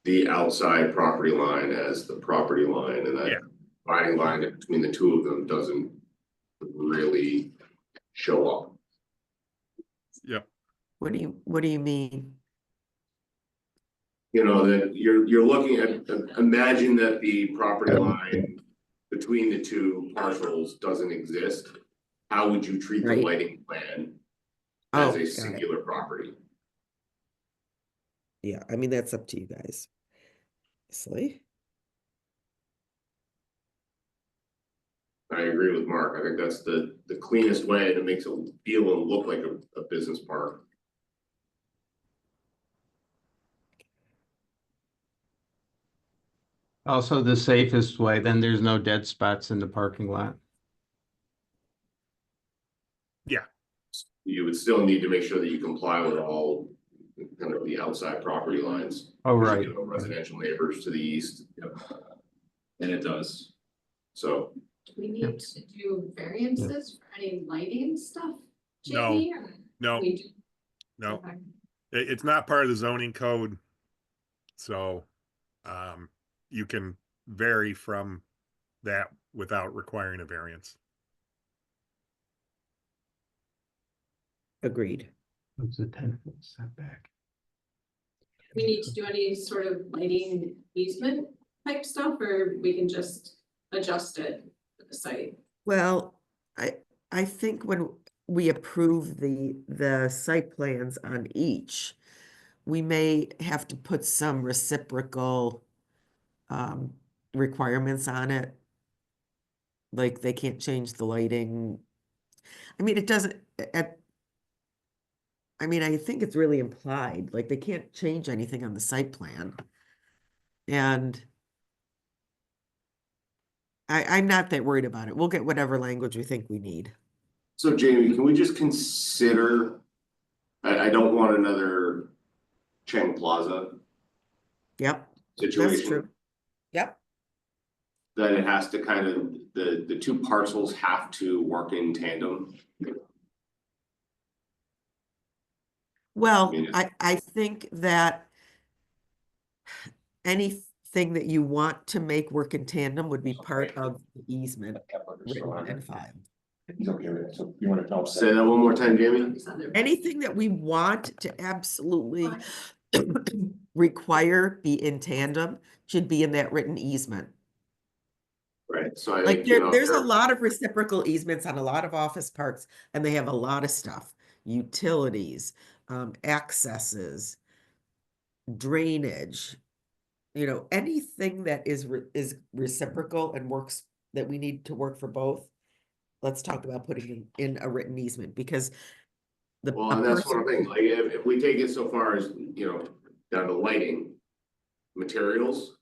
the outside property line as the property line and that Yeah. dividing line between the two of them doesn't really show up. Yep. what do you mean? You know, that you're looking at, imagine that the property line between the two parcels doesn't exist. How would you treat the Right. lighting plan Oh, as a got it. singular property? Yeah, I mean, that's up to you guys. Obviously. I agree with Mark. I think that's the cleanest way, and it makes it feel and look like a business park. Also, the safest way, then there's no dead spots in the parking lot. You would still need to make sure that you comply with all kind of the outside property lines. Oh, right. You know, residential neighbors to the east, And it does. so. Do we need to do variances for any lighting stuff? No. Jamie, or No, we do- No, Okay. it's not part of the zoning code. So, you can vary from that without requiring a variance. Agreed. It's a 10-foot setback. We need to do any sort of lighting easement type stuff, or we can just adjust it for the site? Well, I think when we approve the site plans on each, we may have to put some reciprocal requirements on it. Like they can't change the lighting. I mean, it doesn't, I mean, I think it's really implied, like they can't change anything on the site plan. And I'm not that worried about it. We'll get whatever language we think we need. So Jamie, can we just consider, I don't want another Cheng Plaza Yep, that's situation. true. Yep. That it has to kind of, the two parcels have to work in tandem. Well, mean, I think that anything that you want to make work in tandem would be part of the easement written and filed. He's okay with it, so you wanna tell us? Say that one more time, Jamie? Anything that we want to absolutely require be in tandem should be in that written easement. Right, so I Like think, you know, there's a lot of reciprocal easements on a lot of office parks, and they have a lot of stuff, utilities, accesses, drainage. You know, anything that is reciprocal and works, that we need to work for both. Let's talk about putting in a written easement, because the. well, a and that's what person- I'm thinking, like, if we take it so far as, you know, down to lighting, materials.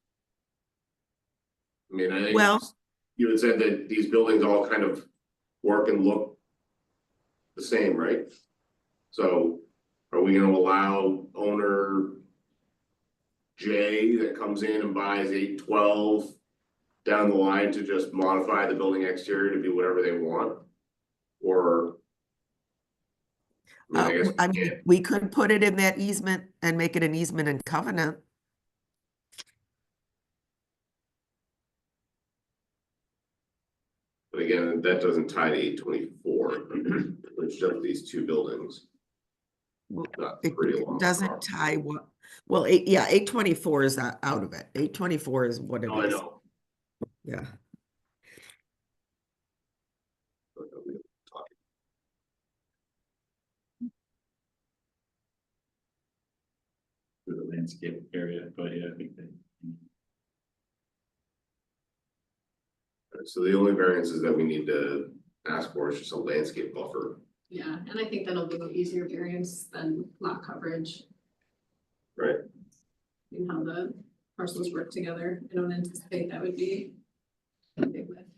I mean, I think. Well- You had said that these buildings all kind of work and look the same, right? So are we gonna allow owner J that comes in and buys 812 down the line to just modify the building exterior to be whatever they want? Or? I guess we I mean, can't. we could put it in that easement and make it an easement and covenant. But again, that doesn't tie to 824, which just these two buildings. Well, Not It pretty long. doesn't tie what, well, 824 is out of it. 824 is what it Oh, I is. know. Yeah. The landscape area, but yeah, I think they. So the only variances that we need to ask for is just a landscape buffer. Yeah, and I think that'll be an easier variance than lot coverage Right. and how the parcels work together. I don't anticipate that would be a big lift.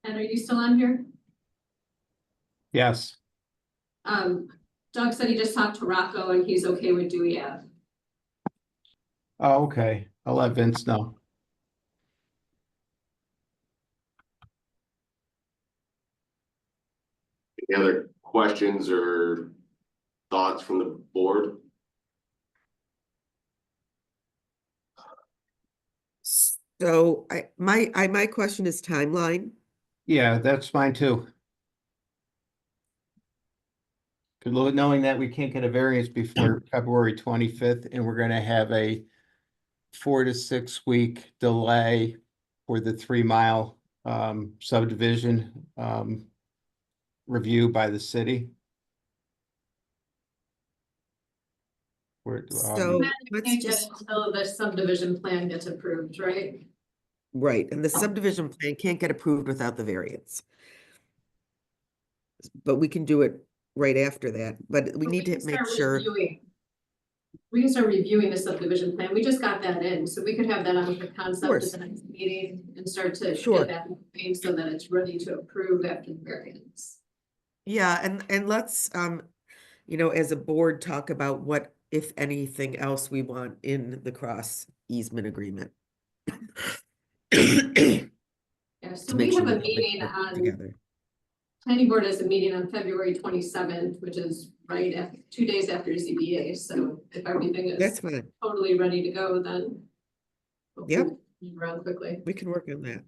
And are you still on here? Yes, Doug said he just talked to Rocco and he's okay with Dewey Ave. oh, okay, I'll let Vince know. Any other questions or thoughts from the board? So my question is timeline. Yeah, that's mine too. Knowing that we can't get a variance before February 25th, and we're gonna have a 4 to 6 week delay for the 3 mile subdivision review by the city. We're, So You let's can't get just, until the subdivision plan gets approved, right? right, and the subdivision plan can't get approved without the variance. But we can do it right after that, but we need to can make start sure. reviewing- We can start reviewing the subdivision plan. We just got that in, so we could have that on the concept at course. the next meeting and start to Sure. get that moving so that it's ready to approve after the variance. Yeah, and let's, you know, as a board, talk about what, if anything else, we want in the cross easement agreement. Yeah, so To make we sure have a that everything meeting works on together. planning board has a meeting on February 27th, which is right after, 2 days after ZBA, so if everything That's is fine. totally ready to go, then. Yep. we'll move around quickly. We can work on that.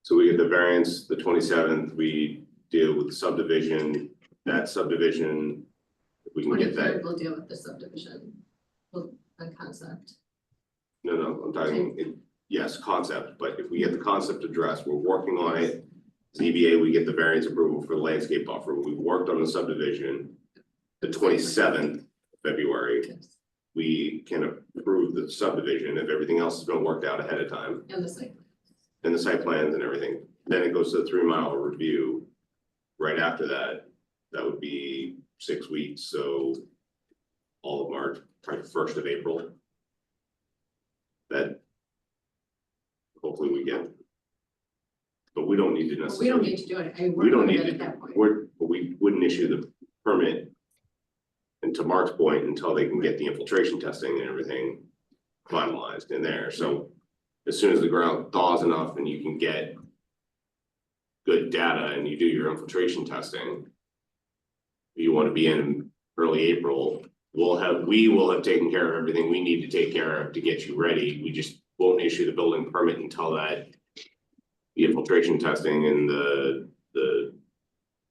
So we get the variance, the 27th, we deal with the subdivision, that subdivision. If we can get 23rd, that, we'll deal with the subdivision, the concept. no, I'm talking, yes, concept, but if we get the concept addressed, we're working on it. ZBA, we get the variance approval for the landscape buffer, we worked on the subdivision. The 27th February, Yes. we can approve the subdivision if everything else has been worked out ahead of time. And the site. And the site plans and everything, then it goes to the 3-mile review. Right after that, that would be 6 weeks, so. All of March, probably 1st of April. That. Hopefully we get. But we don't need to We necessarily. don't need to do it. We don't need at to, that point. we wouldn't issue the permit. And to Mark's point, until they can get the infiltration testing and everything finalized in there, so. As soon as the ground thaws enough and you can get. Good data and you do your infiltration testing. You wanna be in early April, we will have taken care of everything we need to take care of to get you ready, we just won't issue the building permit until that. The infiltration testing and the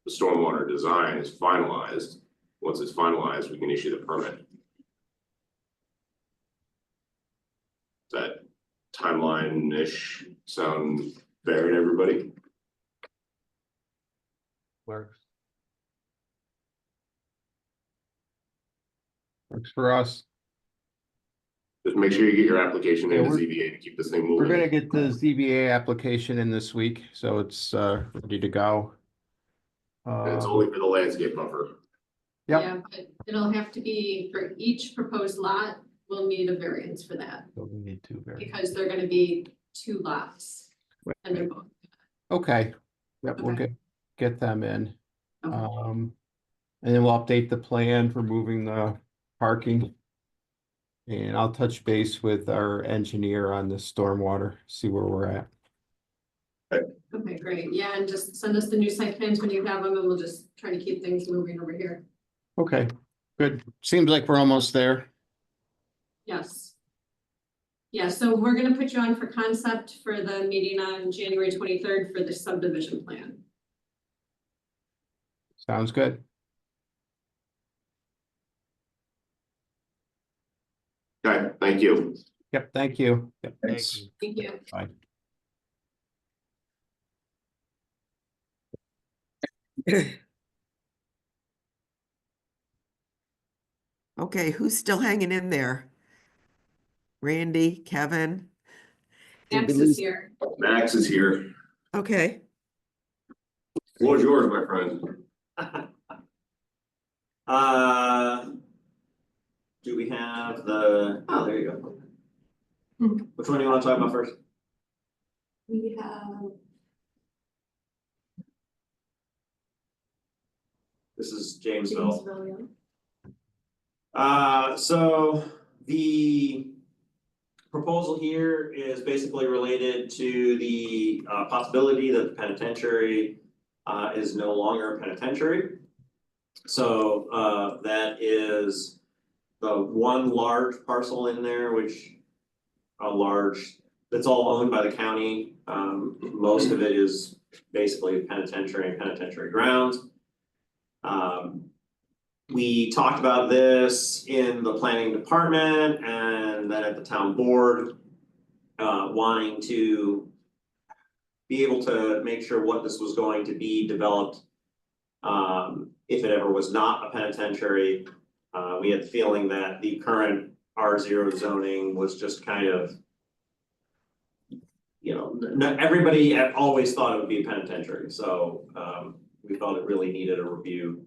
stormwater design is finalized, once it's finalized, we can issue the permit. That timeline-ish sound fair to everybody? Works. Works for us. Just make sure you get your application Yeah, into we're- ZBA to keep this thing We're moving. gonna get the ZBA application in this week, so it's ready to go. And it's only for the landscape buffer. Yep. Yeah, but it'll have to be for each proposed lot, we'll need a variance for that, So we need to very. because they're gonna be 2 lots. And they're both. Okay, yep, we'll Okay. get them in. Okay. And then we'll update the plan for moving the parking. And I'll touch base with our engineer on the stormwater, see where we're at. Okay, great. Yeah, and just send us the new site plans when you have them, and we'll just try to keep things moving over here. Okay, good. Seems like we're almost there. Yes. Yeah, so we're gonna put you on for concept for the meeting on January 23rd for the subdivision plan. Sounds good. Okay, thank you. Yep, thank you. Yep, Thanks. Thank you. Bye. Okay, who's still hanging in there? Randy, Kevin? Did we Max is lose- here. Max is here. Okay, Floor's yours, my friend. Do we have the, oh, there you go. Which one do you wanna talk about first? We have, This is Jamesville. Jamesville, yeah. So the proposal here is basically related to the possibility that the penitentiary is no longer a penitentiary. So that is the one large parcel in there, which that's all owned by the county. Most of it is basically penitentiary and penitentiary grounds. We talked about this in the planning department and then at the town board. Wanting to be able to make sure what this was going to be developed. If it ever was not a penitentiary, we had the feeling that the current R0 zoning was just kind of. You know, everybody always thought it would be a penitentiary, so we thought it really needed a review.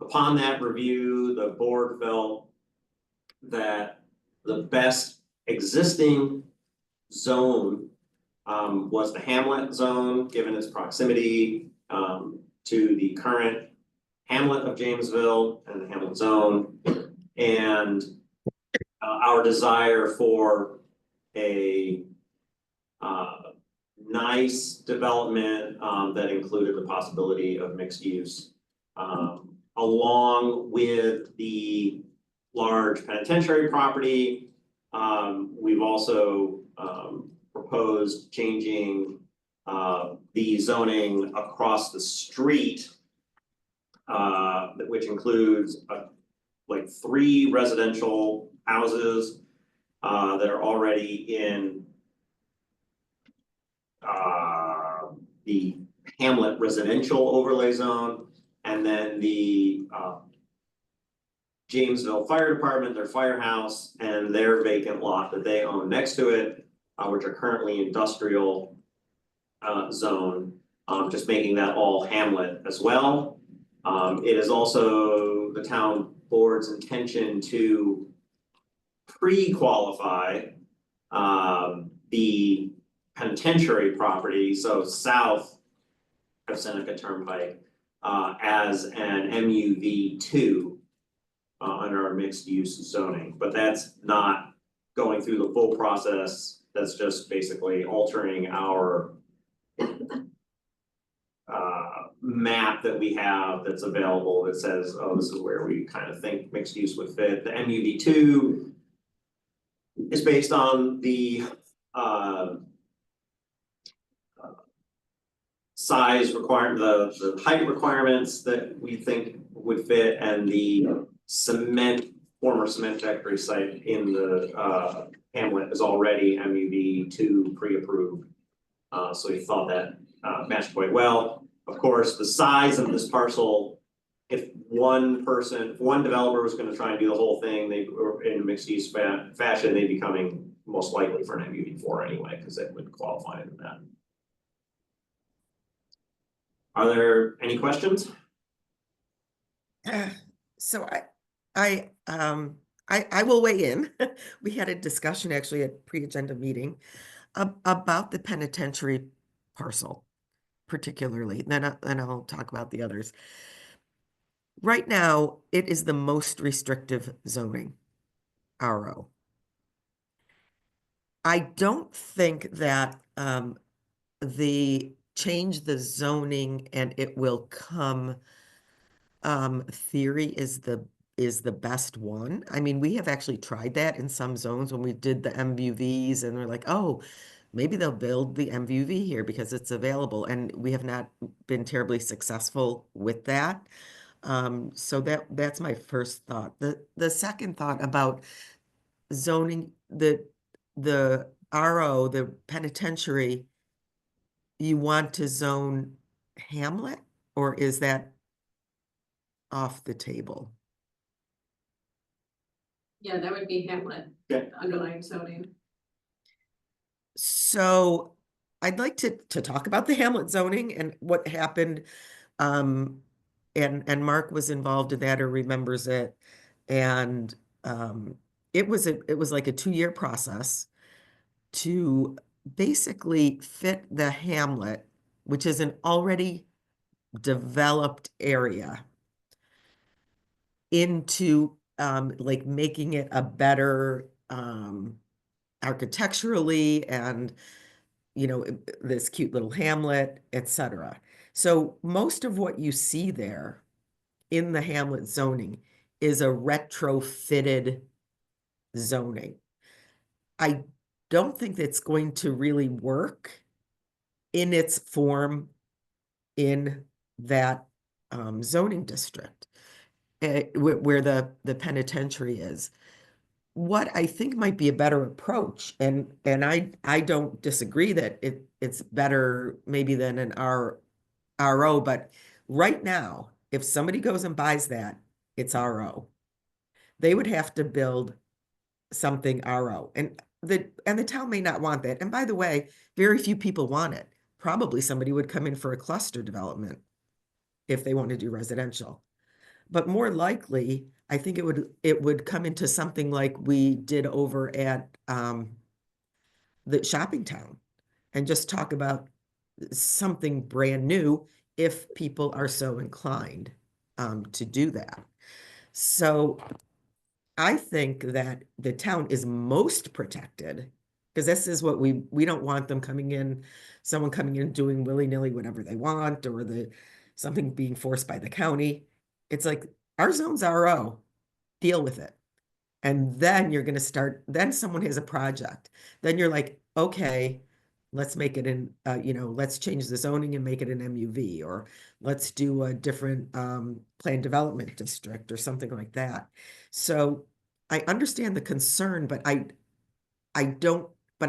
Upon that review, the board felt that the best existing zone was the Hamlet zone, given its proximity to the current hamlet of Jamesville and the Hamlet zone. And our desire for a nice development, that included the possibility of mixed use. Along with the large penitentiary property, we've also, proposed changing, the zoning across the street, which includes, like 3 residential houses, that are already in, the Hamlet residential overlay zone, and then the, Jamesville Fire Department, their firehouse, and their vacant lot that they own next to it, which are currently industrial, zone, just making that all Hamlet as well. It is also the town board's intention to pre-qualify, the penitentiary property, so south of Seneca Turnpike, as an MUV2, under our mixed use zoning, but that's not going through the full process. That's just basically altering our map that we have that's available that says, oh, this is where we kind of think mixed use would fit. The MUV2 is based on the size requirement, the height requirements that we think would fit, and the former cement factory site in the Hamlet is already MUV2 pre-approved. So we thought that matched quite well. Of course, the size of this parcel, if one developer was gonna try and do the whole thing, they were in a mixed use fashion, they'd be coming most likely for an MUV4 anyway, because it would qualify in that. Are there any questions? So I will weigh in. We had a discussion actually at pre-agenda meeting about the penitentiary parcel particularly, then I'll talk about the others. Right now, it is the most restrictive zoning, RO. I don't think that the change the zoning and it will come theory is the best one. I mean, we have actually tried that in some zones when we did the MUVs and we're like, oh, maybe they'll build the MUV here because it's available. And we have not been terribly successful with that. So that's my first thought. The second thought about zoning, the RO, the penitentiary, you want to zone Hamlet, or is that off the table? Yeah, that would be Hamlet, underlying zoning. So I'd like to talk about the Hamlet zoning and what happened. And Mark was involved in that or remembers it. And it was like a 2-year process to basically fit the Hamlet, which is an already developed area, into like making it a better architecturally and, you know, this cute little hamlet, etc. So most of what you see there in the Hamlet zoning is a retrofitted zoning. I don't think that's going to really work in its form in that zoning district where the penitentiary is. What I think might be a better approach, and I don't disagree that it's better maybe than an RO, but right now, if somebody goes and buys that, it's RO. They would have to build something RO, and the town may not want that. And by the way, very few people want it. Probably somebody would come in for a cluster development if they want to do residential. But more likely, I think it would come into something like we did over at the shopping town and just talk about something brand new if people are so inclined to do that. So I think that the town is most protected Because this is what we don't want them coming in, someone coming in doing willy-nilly whatever they want, or something being forced by the county. It's like, our zone's RO, deal with it. And then you're gonna start, then someone has a project, then you're like, okay, let's make it let's change the zoning and make it an MUV, or let's do a different planned development district or something like that. So I understand the concern, but I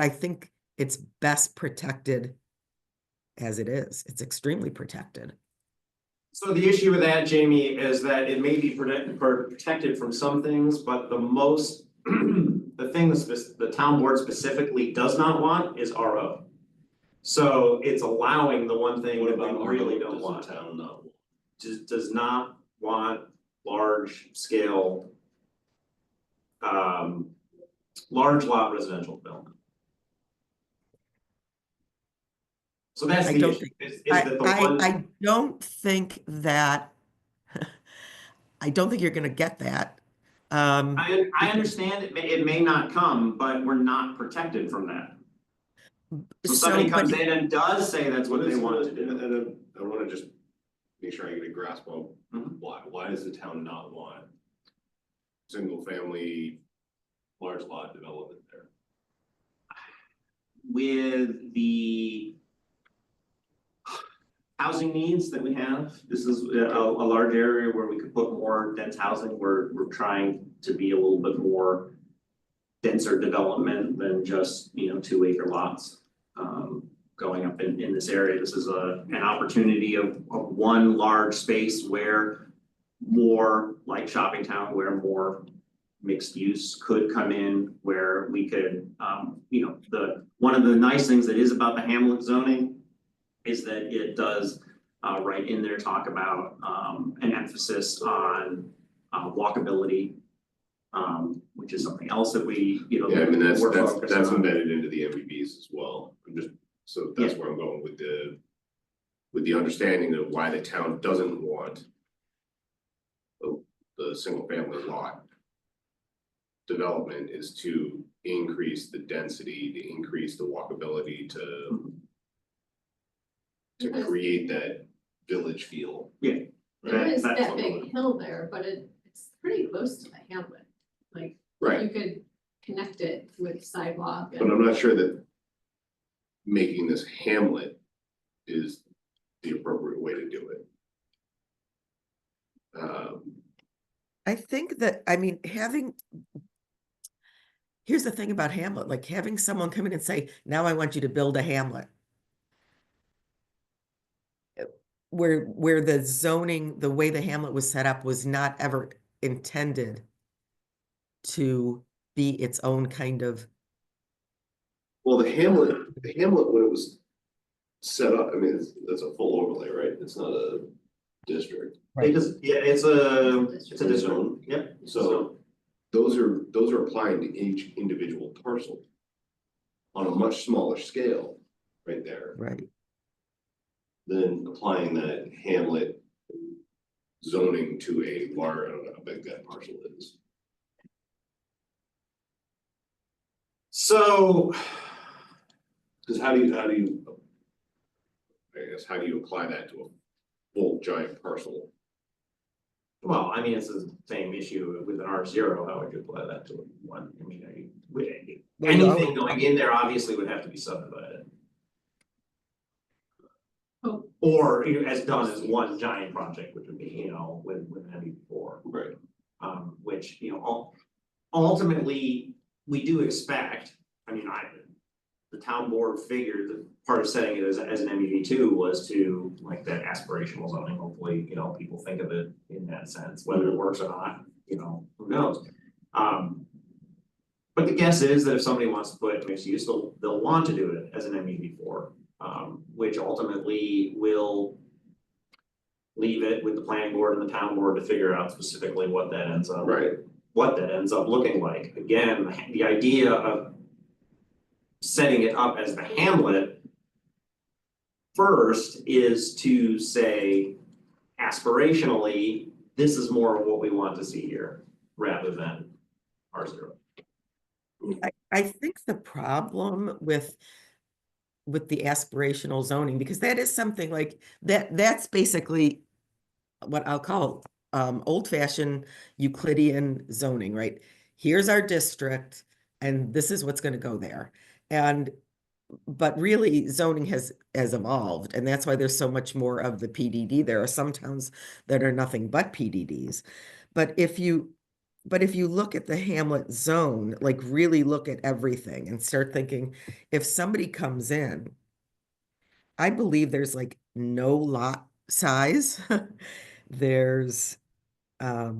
think it's best protected as it is. It's extremely protected. So the issue with that, Jamie, is that it may be protected from some things, but the most, the thing that the town board specifically does not want is RO. So it's allowing the one thing that we really don't want. Town not? Just does not want large scale, large lot residential development. So that's I the don't issue, think- is that the one. I don't think that, I don't think you're gonna get that. I understand it may not come, but we're not protected from that. So somebody comes in and does say that's what they want to do. And I wanna just make sure I get a grasp of Mhm. why does the town not want single family, large lot development there? With the housing needs that we have, this is a large area where we could put more dense housing. We're trying to be a little bit more denser development than just, 2-acre lots. Going up in this area, this is an opportunity of one large space where more, like Shopping Town, where more mixed use could come in, where we could, one of the nice things that is about the Hamlet zoning is that it does, right in there, talk about, an emphasis on, walkability, which is something else that we, Yeah, I mean, that's we're focused on. embedded into the MVBs as well. So that's where I'm going with the understanding of why the town doesn't want the single family lot development is to increase the density, to increase the walkability, to create that village feel. Yeah. There is That's that what big hill there, but it's pretty close to the hamlet. Like, Right. you could connect it with sidewalk But and I'm not sure that making this hamlet is the appropriate way to do it. I think that, I mean, here's the thing about Hamlet, like having someone come in and say, now I want you to build a hamlet. Where the zoning, the way the hamlet was set up was not ever intended to be its own kind of. Well, the hamlet, when it was set up, I mean, that's a full overlay, right? It's not a district. It's a district, yep. So those are applying to each individual parcel on a much smaller scale, right there. Right. Than applying that hamlet zoning to a large, I don't know how big that parcel is. So. Cause how do you, I guess, how do you apply that to a full giant parcel? Well, I mean, it's the same issue with an R0, how would you apply that to one? I mean, anything going in there obviously would have to be subdivided. Oh. Or as done as one giant project, which would be, with an MB4. Right. Which, ultimately, we do expect, the town board figured that part of setting it as an MUV2 was to, like, that aspirational zoning, hopefully, people think of it in that sense, whether it works or not, who knows? But the guess is that if somebody wants to put mixed use, they'll want to do it as an MUV4, which ultimately will leave it with the planning board and the town board to figure out specifically what that ends up. Right. What that ends up looking like. Again, the idea of setting it up as the hamlet first is to say aspirationally, this is more of what we want to see here rather than R0. I think the problem with the aspirational zoning, because that is something like that's basically what I'll call old fashioned Euclidean zoning, right? Here's our district and this is what's going to go there. And but really zoning has evolved, and that's why there's so much more of the PDD. There are some towns that are nothing but PDDs. But if you look at the hamlet zone, like really look at everything and start thinking, if somebody comes in, I believe there's like no lot size. There's I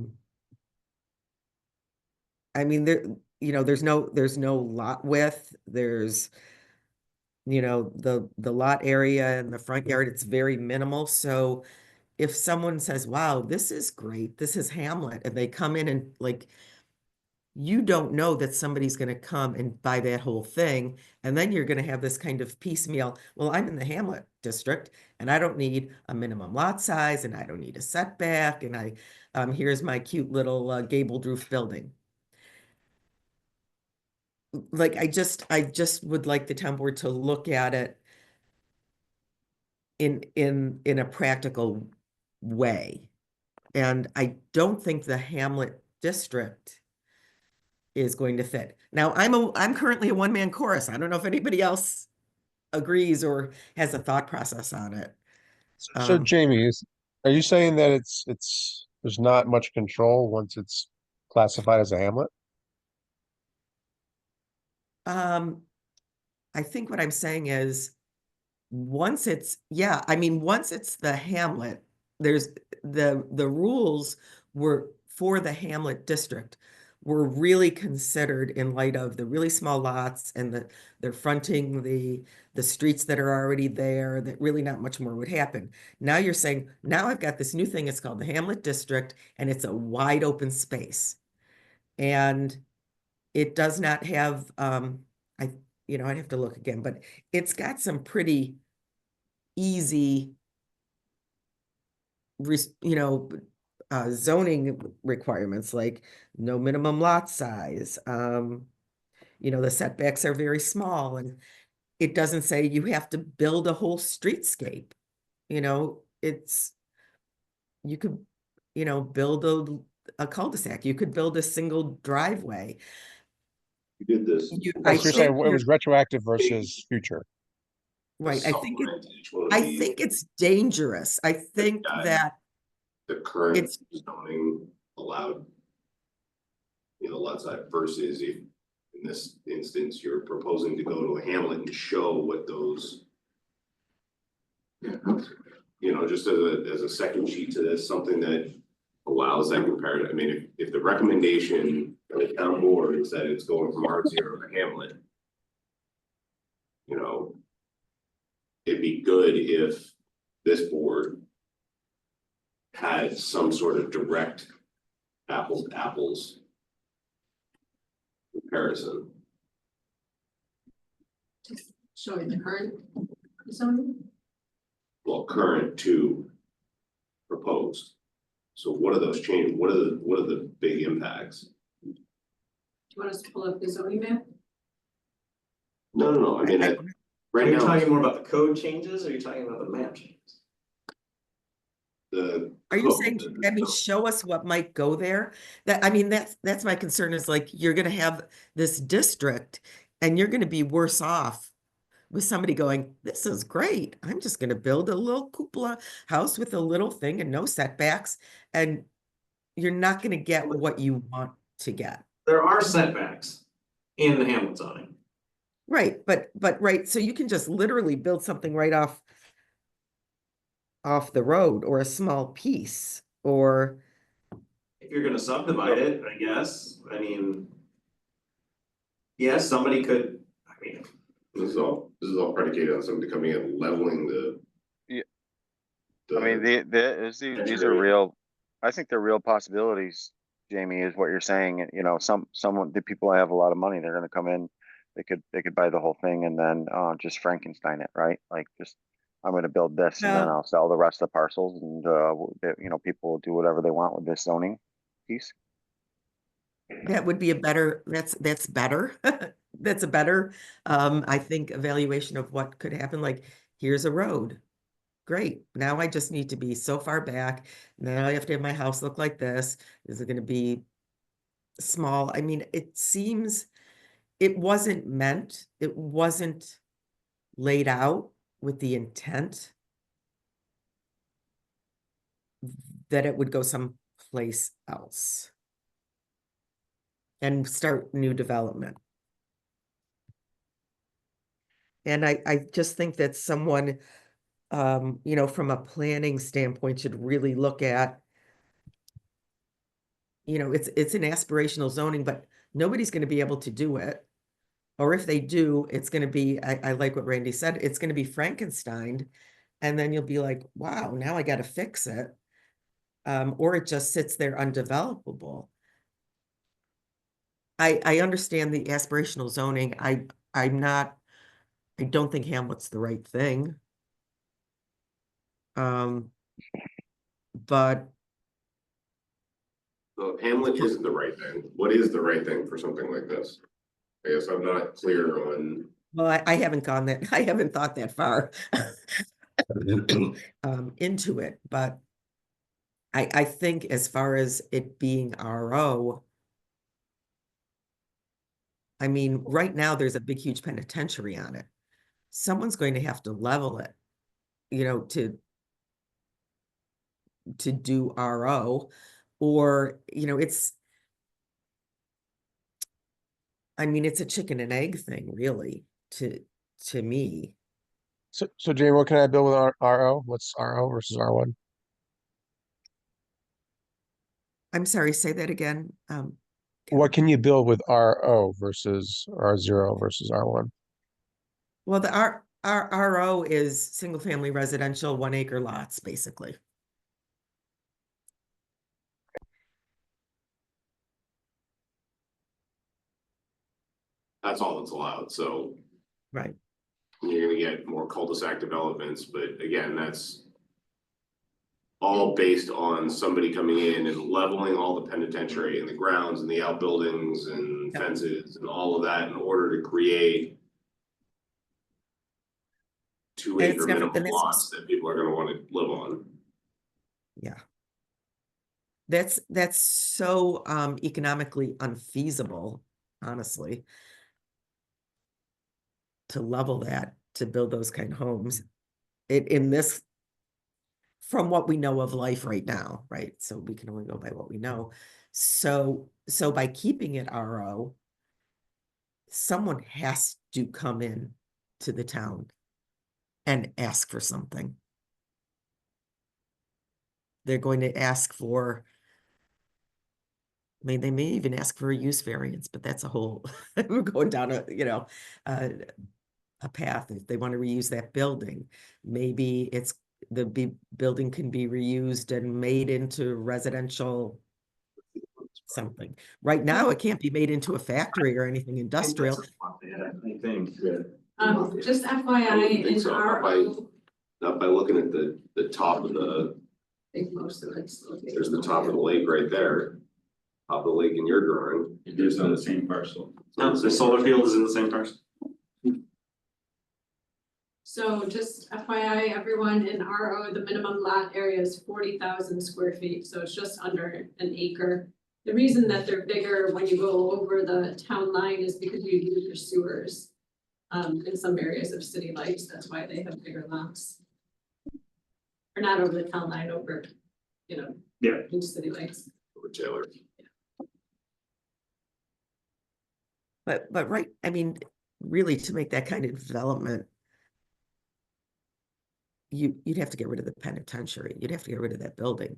mean there, there's no lot width. There's the lot area and the front yard, it's very minimal. So if someone says, wow, this is great, this is Hamlet, and they come in and like, you don't know that somebody's going to come and buy that whole thing. And then you're going to have this kind of piecemeal, well, I'm in the Hamlet district and I don't need a minimum lot size and I don't need a setback. And here's my cute little gabled roof building. Like, I just would like the town board to look at it in a practical way. And I don't think the Hamlet district is going to fit. Now, I'm currently a one-man chorus. I don't know if anybody else agrees or has a thought process on it. So Jamie, are you saying that there's not much control once it's classified as a hamlet? I think what I'm saying is once it's the hamlet, there's the rules were for the Hamlet district were really considered in light of the really small lots and they're fronting the streets that are already there, that really not much more would happen. Now you're saying, now I've got this new thing, it's called the Hamlet district, and it's a wide open space. And it does not have, I'd have to look again, but it's got some pretty easy, zoning requirements, like no minimum lot size. The setbacks are very small, and it doesn't say you have to build a whole streetscape. You could, build a cul-de-sac. You could build a single driveway. You did this. So you're saying it was retroactive versus future. Right. I think it's dangerous. I think that the current zoning allowed, lot size versus if in this instance, you're proposing to go to a hamlet and show what those, just as a second sheet to this, something that allows that comparative. I mean, if the recommendation of the town board is that it's going from R0 to hamlet, it'd be good if this board had some sort of direct apples to apples comparison. Showing the current zoning? Well, current to proposed. So what are those changes? What are the big impacts? Do you want us to pull up the zoning map? No. I mean, right now. Are you talking more about the code changes, or are you talking about the map changes? Are you saying, show us what might go there? That's my concern, is like, you're gonna have this district and you're gonna be worse off with somebody going, this is great, I'm just gonna build a little cupola house with a little thing and no setbacks, and you're not gonna get what you want to get. There are setbacks in the Hamlet zoning. Right, but right, so you can just literally build something right off the road, or a small piece, or If you're gonna subdivide it, I guess, yes, somebody could, This is all predicated on somebody coming in and leveling the. Yeah. These are real, I think they're real possibilities, Jamie, is what you're saying. The people have a lot of money, they're gonna come in, they could buy the whole thing and then just Frankenstein it, right? Like, just, I'm gonna build this and then I'll sell the rest of the parcels, and people will do whatever they want with this zoning piece. That would be a better, that's better. That's a better, I think, evaluation of what could happen. Like, here's a road. Great. Now I just need to be so far back. Now I have to have my house look like this. Is it gonna be small? I mean, it seems, it wasn't laid out with the intent that it would go someplace else and start new development. And I just think that someone, you know, from a planning standpoint, should really look at, you know, it's an aspirational zoning, but nobody's gonna be able to do it. Or if they do, it's gonna be, I like what Randy said, it's gonna be Frankenstein. And then you'll be like, wow, now I gotta fix it. Or it just sits there undevelopable. I understand the aspirational zoning. I don't think Hamlet's the right thing. But So Hamlet isn't the right thing. What is the right thing for something like this? I guess I'm not clear on. well, I haven't gone that, I haven't thought that far into it, but I think as far as it being RO, I mean, right now there's a big, huge penitentiary on it. Someone's going to have to level it, you know, to do RO, or, you know, I mean, it's a chicken and egg thing, really, to me. So Jamie, what can I build with RO? What's RO versus R1? I'm sorry, say that again. What can you build with RO versus R0 versus R1? Well, the RO is single family residential, 1 acre lots, basically. That's all that's allowed, so. Right. You're gonna get more cul-de-sac developments, but again, that's. All based on somebody coming in and leveling all the penitentiary and the grounds and the outbuildings and fences and all of that in order to create. 2 acre minimum lots that people are gonna wanna live on. Yeah. That's so economically unfeasible, honestly. To level that, to build those kind of homes. In this, from what we know of life right now, right? So we can only go by what we know. So by keeping it RO, someone has to come in to the town and ask for something. They're going to ask for, I mean, they may even ask for a use variance, but that's a whole, we're going down a, you know, a path. If they want to reuse that building, maybe it's the building can be reused and made into residential something. Right now, it can't be made into a factory or anything industrial. I think. Just FYI, in RO. Not by looking at the top of the, I think most of it's located. there's the top of the lake right there. Top of the lake in your drawing. It is on the same parcel. No, the solar field is in the same parcel. So just FYI, everyone, in RO, the minimum lot area is 40,000 square feet, so it's just under an acre. The reason that they're bigger when you go over the town line is because you use your sewers. In some areas of city lights, that's why they have bigger lots. Or not over the town line, over, you know. Yeah. In city lights. Over Taylor. But right, I mean, really, to make that kind of development, you'd have to get rid of the penitentiary. You'd have to get rid of that building.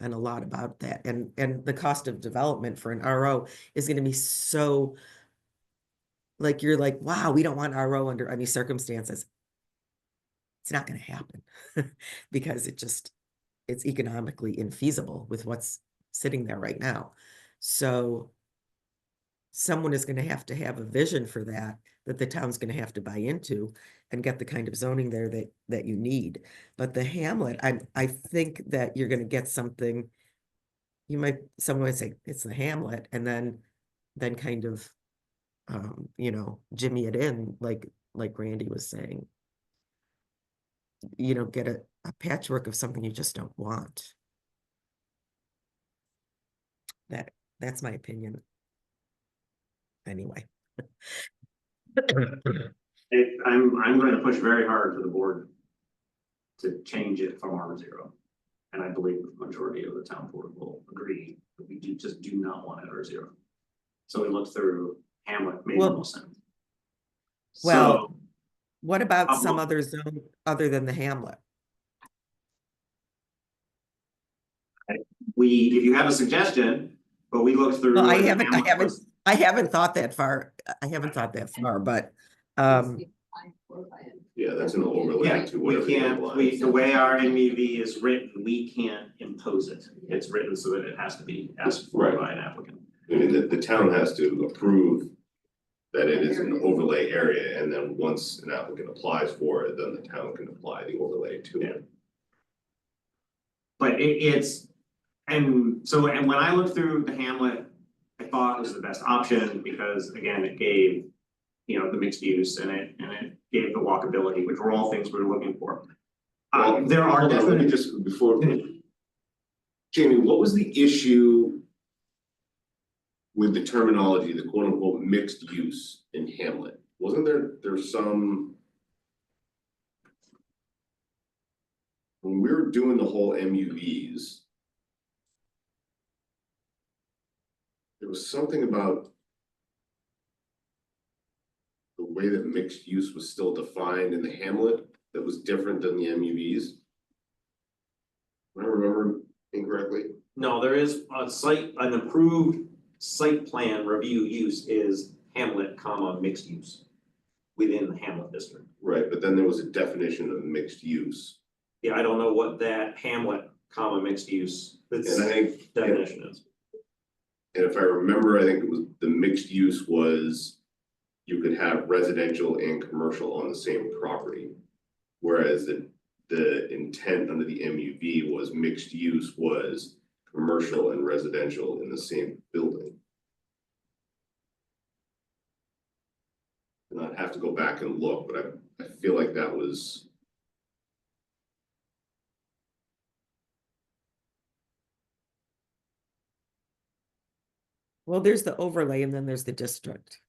And a lot about that. And the cost of development for an RO is going to be so, like, you're like, wow, we don't want RO under any circumstances. It's not going to happen because it's economically infeasible with what's sitting there right now. So someone is going to have a vision for that the town's going to have to buy into and get the kind of zoning there that you need. But the Hamlet, I think that you're going to get something someone might say it's the hamlet and then kind of, you know, jimmy it in like Randy was saying. You know, get a patchwork of something you just don't want. That's my opinion. Anyway. I'm going to push very hard for the board to change it from R0. And I believe the majority of the town board will agree that we just do not want it R0. So we looked through Hamlet, made the most sense. Well, So, what about some other zone other than the hamlet? if you have a suggestion, but we looked through. Well, I and haven't thought that far. I haven't thought that far, but Yeah, that's an overlay Yeah, to we whatever. can't, the way our MEV is written, we can't impose it. It's written so that it has to be asked for Right. by an applicant. I mean, the town has to approve that it is an overlay area, and then once an applicant applies for it, then the town can apply the overlay to it. But and when I looked through the Hamlet, I thought it was the best option because again, it gave, you know, the mixed use and it gave the walkability, which were all things we were looking for. There are Hold on, let me definite, just, before, Jamie, what was the issue with the terminology, the quote unquote mixed use in Hamlet? Wasn't there's some, when we were doing the whole MUVs, there was something about the way that mixed use was still defined in the Hamlet that was different than the MUVs? Am I remember incorrectly? no, there is an approved site plan review use is Hamlet, mixed use within the Hamlet district. Right, but then there was a definition of mixed use. Yeah, I don't know what that Hamlet, mixed use, And I think, definition is. and if I remember, I think it was, the mixed use was you could have residential and commercial on the same property. Whereas the intent under the MUV was mixed use was commercial and residential in the same building. And I'd have to go back and look, but I feel like that was. well, there's the overlay and then there's the district.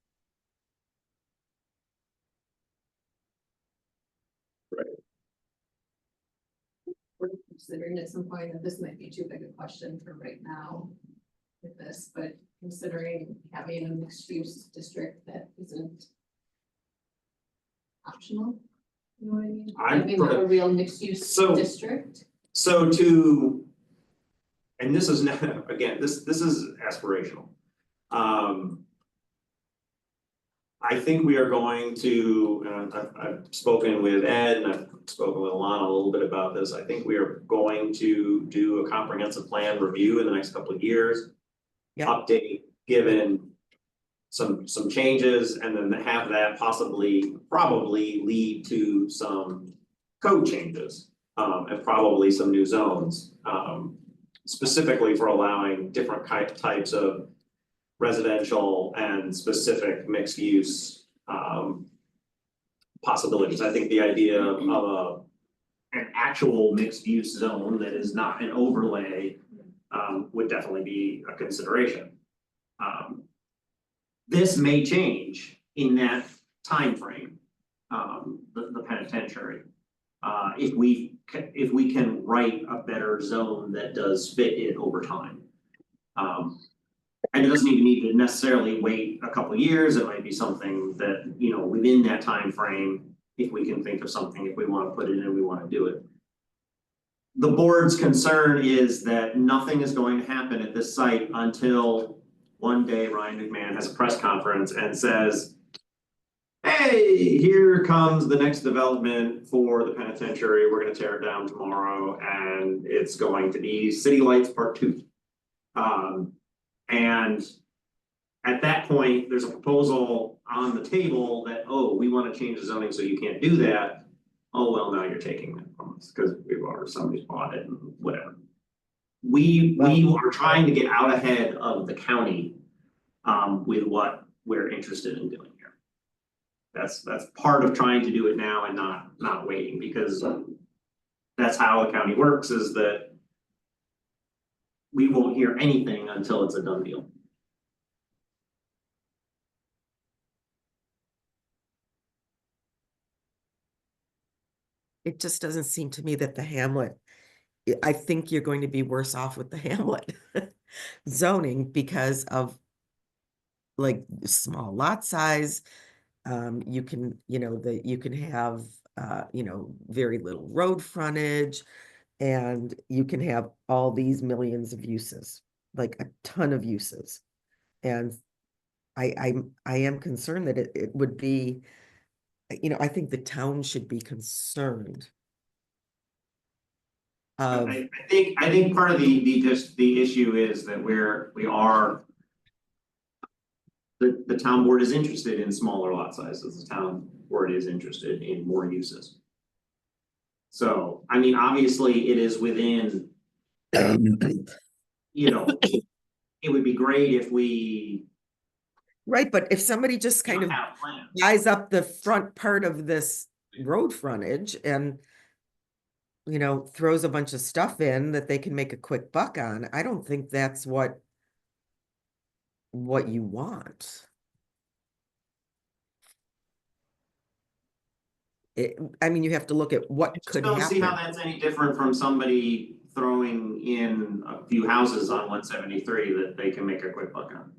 We're considering at some point that this might be too big a question for right now with this, but considering having a mixed use district that isn't optional, you know what I mean? Having like a real mixed use district. So and this is not, again, this is aspirational. I think we are going to, and I've spoken with Ed and I've spoken with Alana a little bit about this. I think we are going to do a comprehensive plan review in the next couple of years. Yeah. Update, given some changes, and then have that probably lead to some code changes. And probably some new zones, specifically for allowing different types of residential and specific mixed use possibilities. I think the idea of an actual mixed use zone that is not an overlay would definitely be a consideration. This may change in that timeframe, the penitentiary. If we can write a better zone that does fit it over time. And it doesn't even need to necessarily wait a couple of years. It might be something that, you know, within that time frame, if we can think of something, if we want to put it in, we want to do it. The board's concern is that nothing is going to happen at this site until one day Ryan McMahon has a press conference and says, hey, here comes the next development for the penitentiary. We're going to tear it down tomorrow and it's going to be City Lights Part 2. And at that point, there's a proposal on the table that, oh, we want to change the zoning so you can't do that. Oh, well, now you're taking that from us because somebody's bought it and whatever. we are trying to get out ahead of the county with what we're interested in doing here. That's part of trying to do it now and not waiting, because that's how the county works, is that we won't hear anything until it's a done deal. It just doesn't seem to me that the Hamlet, I think you're going to be worse off with the Hamlet zoning because of like small lot size. You can, you can have, very little road frontage, and you can have all these millions of uses, like a ton of uses. And I am concerned that it would be, I think the town should be concerned. I think part of the issue is that the town board is interested in smaller lot sizes. The town board is interested in more uses. So, I mean, obviously it is within, it would be great if we. Right, but if somebody just kind of buys up the front part of this road frontage and, throws a bunch of stuff in that they can make a quick buck on, I don't think that's what you want. I mean, you have to look at what could happen. Don't see how that's any different from somebody throwing in a few houses on 173 that they can make a quick buck on.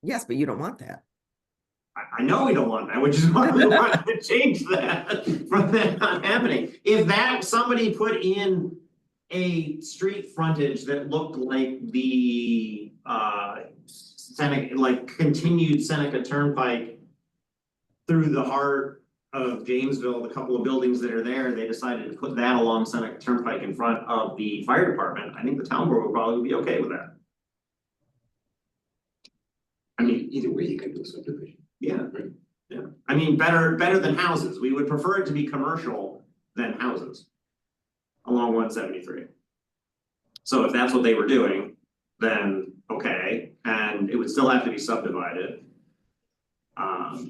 Yes, but you don't want that. I know we don't want that, which is why we want to change that from that not happening. If somebody put in a street frontage that looked like the continued Seneca Turnpike through the heart of Jamesville, the couple of buildings that are there, they decided to put that along Seneca Turnpike in front of the fire department, I think the town board would probably be okay with that. I mean, either way, you could do a subdivision. Yeah, right. Yeah. I mean, better than houses. We would prefer it to be commercial than houses along 173. So if that's what they were doing, then okay, and it would still have to be subdivided. I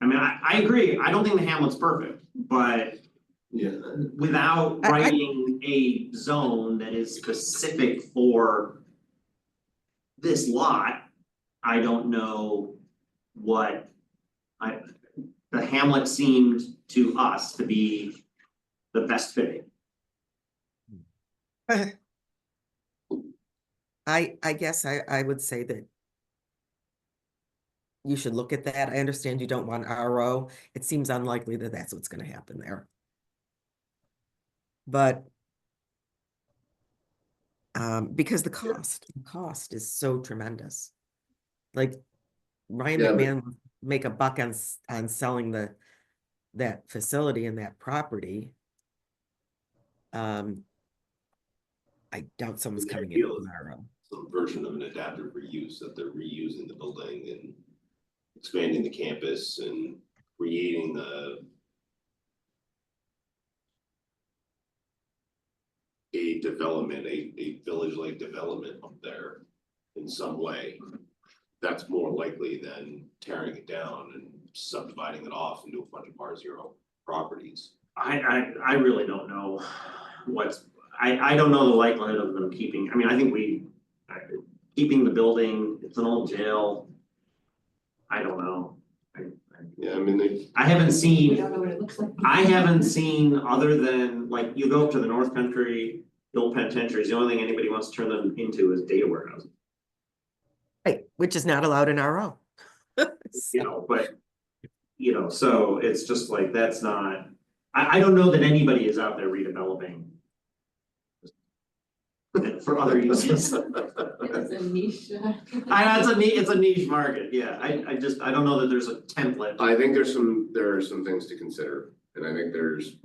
mean, I agree. I don't think the Hamlet's perfect, but without writing a zone that is specific for this lot, I don't know what the Hamlet seemed to us to be the best fitting. I guess I would say that you should look at that. I understand you don't want RO. It seems unlikely that that's what's going to happen there. But because the cost is so tremendous. Like Ryan McMahon would make a buck on selling that facility and that property. I doubt someone's coming in tomorrow. Some version of an adaptive reuse, that they're reusing the building and expanding the campus and creating a development, a village-like development up there in some way. That's more likely than tearing it down and subdividing it off into a bunch of R0 properties. I really don't know I don't know the likelihood of them keeping. I mean, I think keeping the building. It's an old jail. I don't know. Yeah, I mean, I haven't seen. We don't know what it looks like. I haven't seen, other than like you go up to the North Country, the old penitentiaries, the only thing anybody wants to turn them into is data warehouses. Right, which is not allowed in RO. So it's just like, that's not, I don't know that anybody is out there redeveloping for other uses. It's a niche. It's a niche market, yeah. I don't know that there's a template. I think there are some things to consider, and I think there's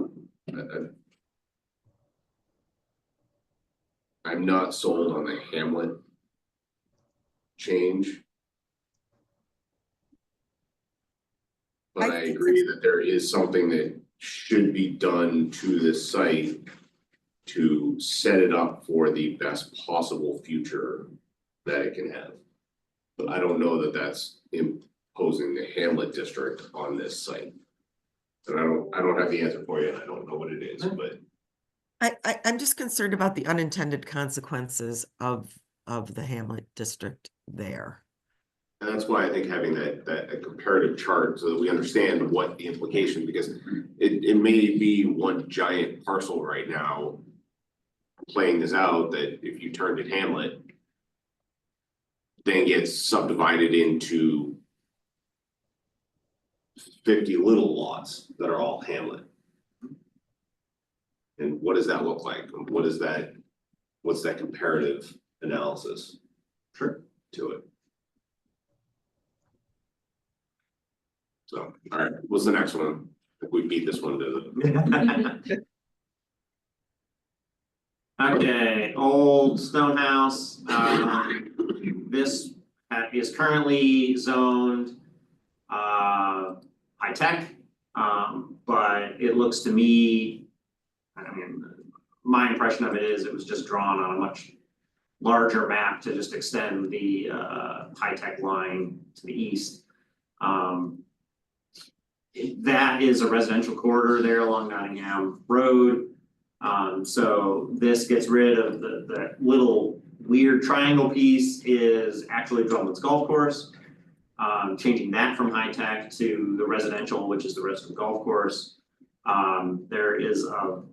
I'm not sold on the Hamlet change. But I agree that there is something that should be done to this site to set it up for the best possible future that it can have. But I don't know that that's imposing the Hamlet district on this site. And I don't have the answer for you, and I don't know what it is, but I'm just concerned about the unintended consequences of the Hamlet district there. and that's why I think having a comparative chart so that we understand what the implication, because it may be one giant parcel right now. Playing this out, that if you turned it Hamlet, then gets subdivided into 50 little lots that are all Hamlet. And what does that look like? What's that comparative analysis? Sure. To it. So, all right, what's the next one? I think we beat this one to the. Okay, old stone house, this is currently zoned high tech. But it looks to me, I mean, my impression of it is it was just drawn on a much larger map to just extend the high tech line to the east. That is a residential corridor there along Nottingham Road. So this gets rid of the little weird triangle piece is actually Drumlin's Golf Course. Changing that from high tech to the residential, which is the rest of the golf course. There is a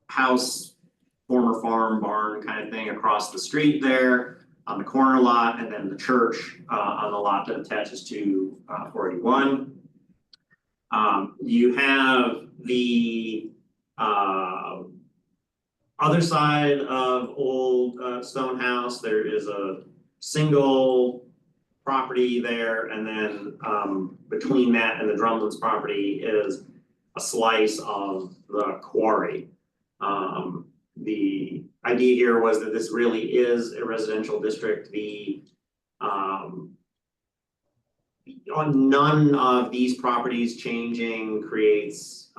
house, former farm barn kind of thing across the street there on the corner lot, and then the church on the lot that attaches to 481. You have the other side of old stone house. There is a single property there, and then between that and the Drumlin's property is a slice of the quarry. The idea here was that this really is a residential district. On none of these properties changing creates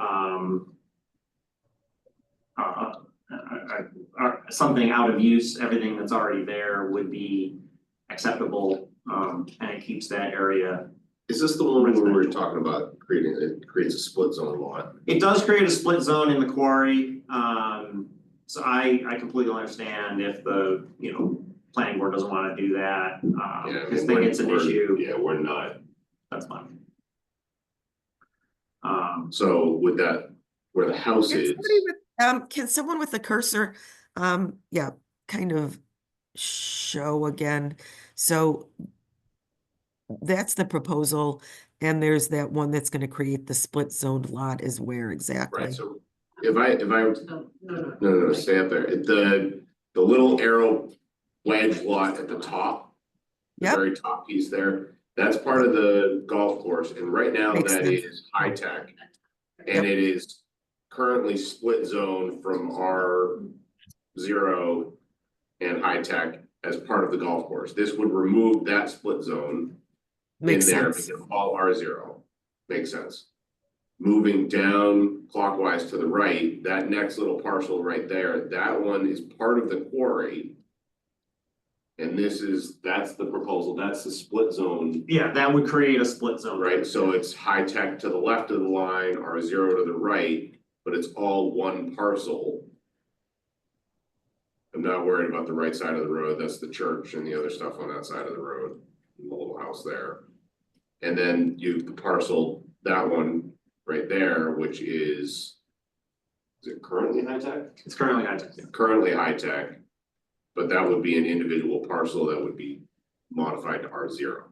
something out of use. Everything that's already there would be acceptable, and it keeps that area. Is this the one where we were talking about it creates a split zone lot? It does create a split zone in the quarry. So I completely understand if the, planning board doesn't want to do that, because they think it's an issue. Yeah, we're not. That's fine. So with that, where the house is. Can someone with a cursor, kind of show again? So that's the proposal, and there's that one that's going to create the split zoned lot is where exactly? Right, so if I no, stay up there. The little arrow wedge lot at the top, the very top piece there, that's part of the golf course, and right now that is high tech. And it is currently split zone from R0 and high tech as part of the golf course. This would remove that split zone in there, make it all R0. Makes sense. Moving down clockwise to the right, that next little parcel right there, that one is part of the quarry. And that's the proposal, that's the split zone. Yeah, that would create a split zone. Right, so it's high tech to the left of the line, R0 to the right, but it's all one parcel. I'm not worried about the right side of the road, that's the church and the other stuff on that side of the road, the little house there. And then the parcel, that one right there, which is it currently high tech? It's currently high tech. Currently high tech, but that would be an individual parcel that would be modified to R0.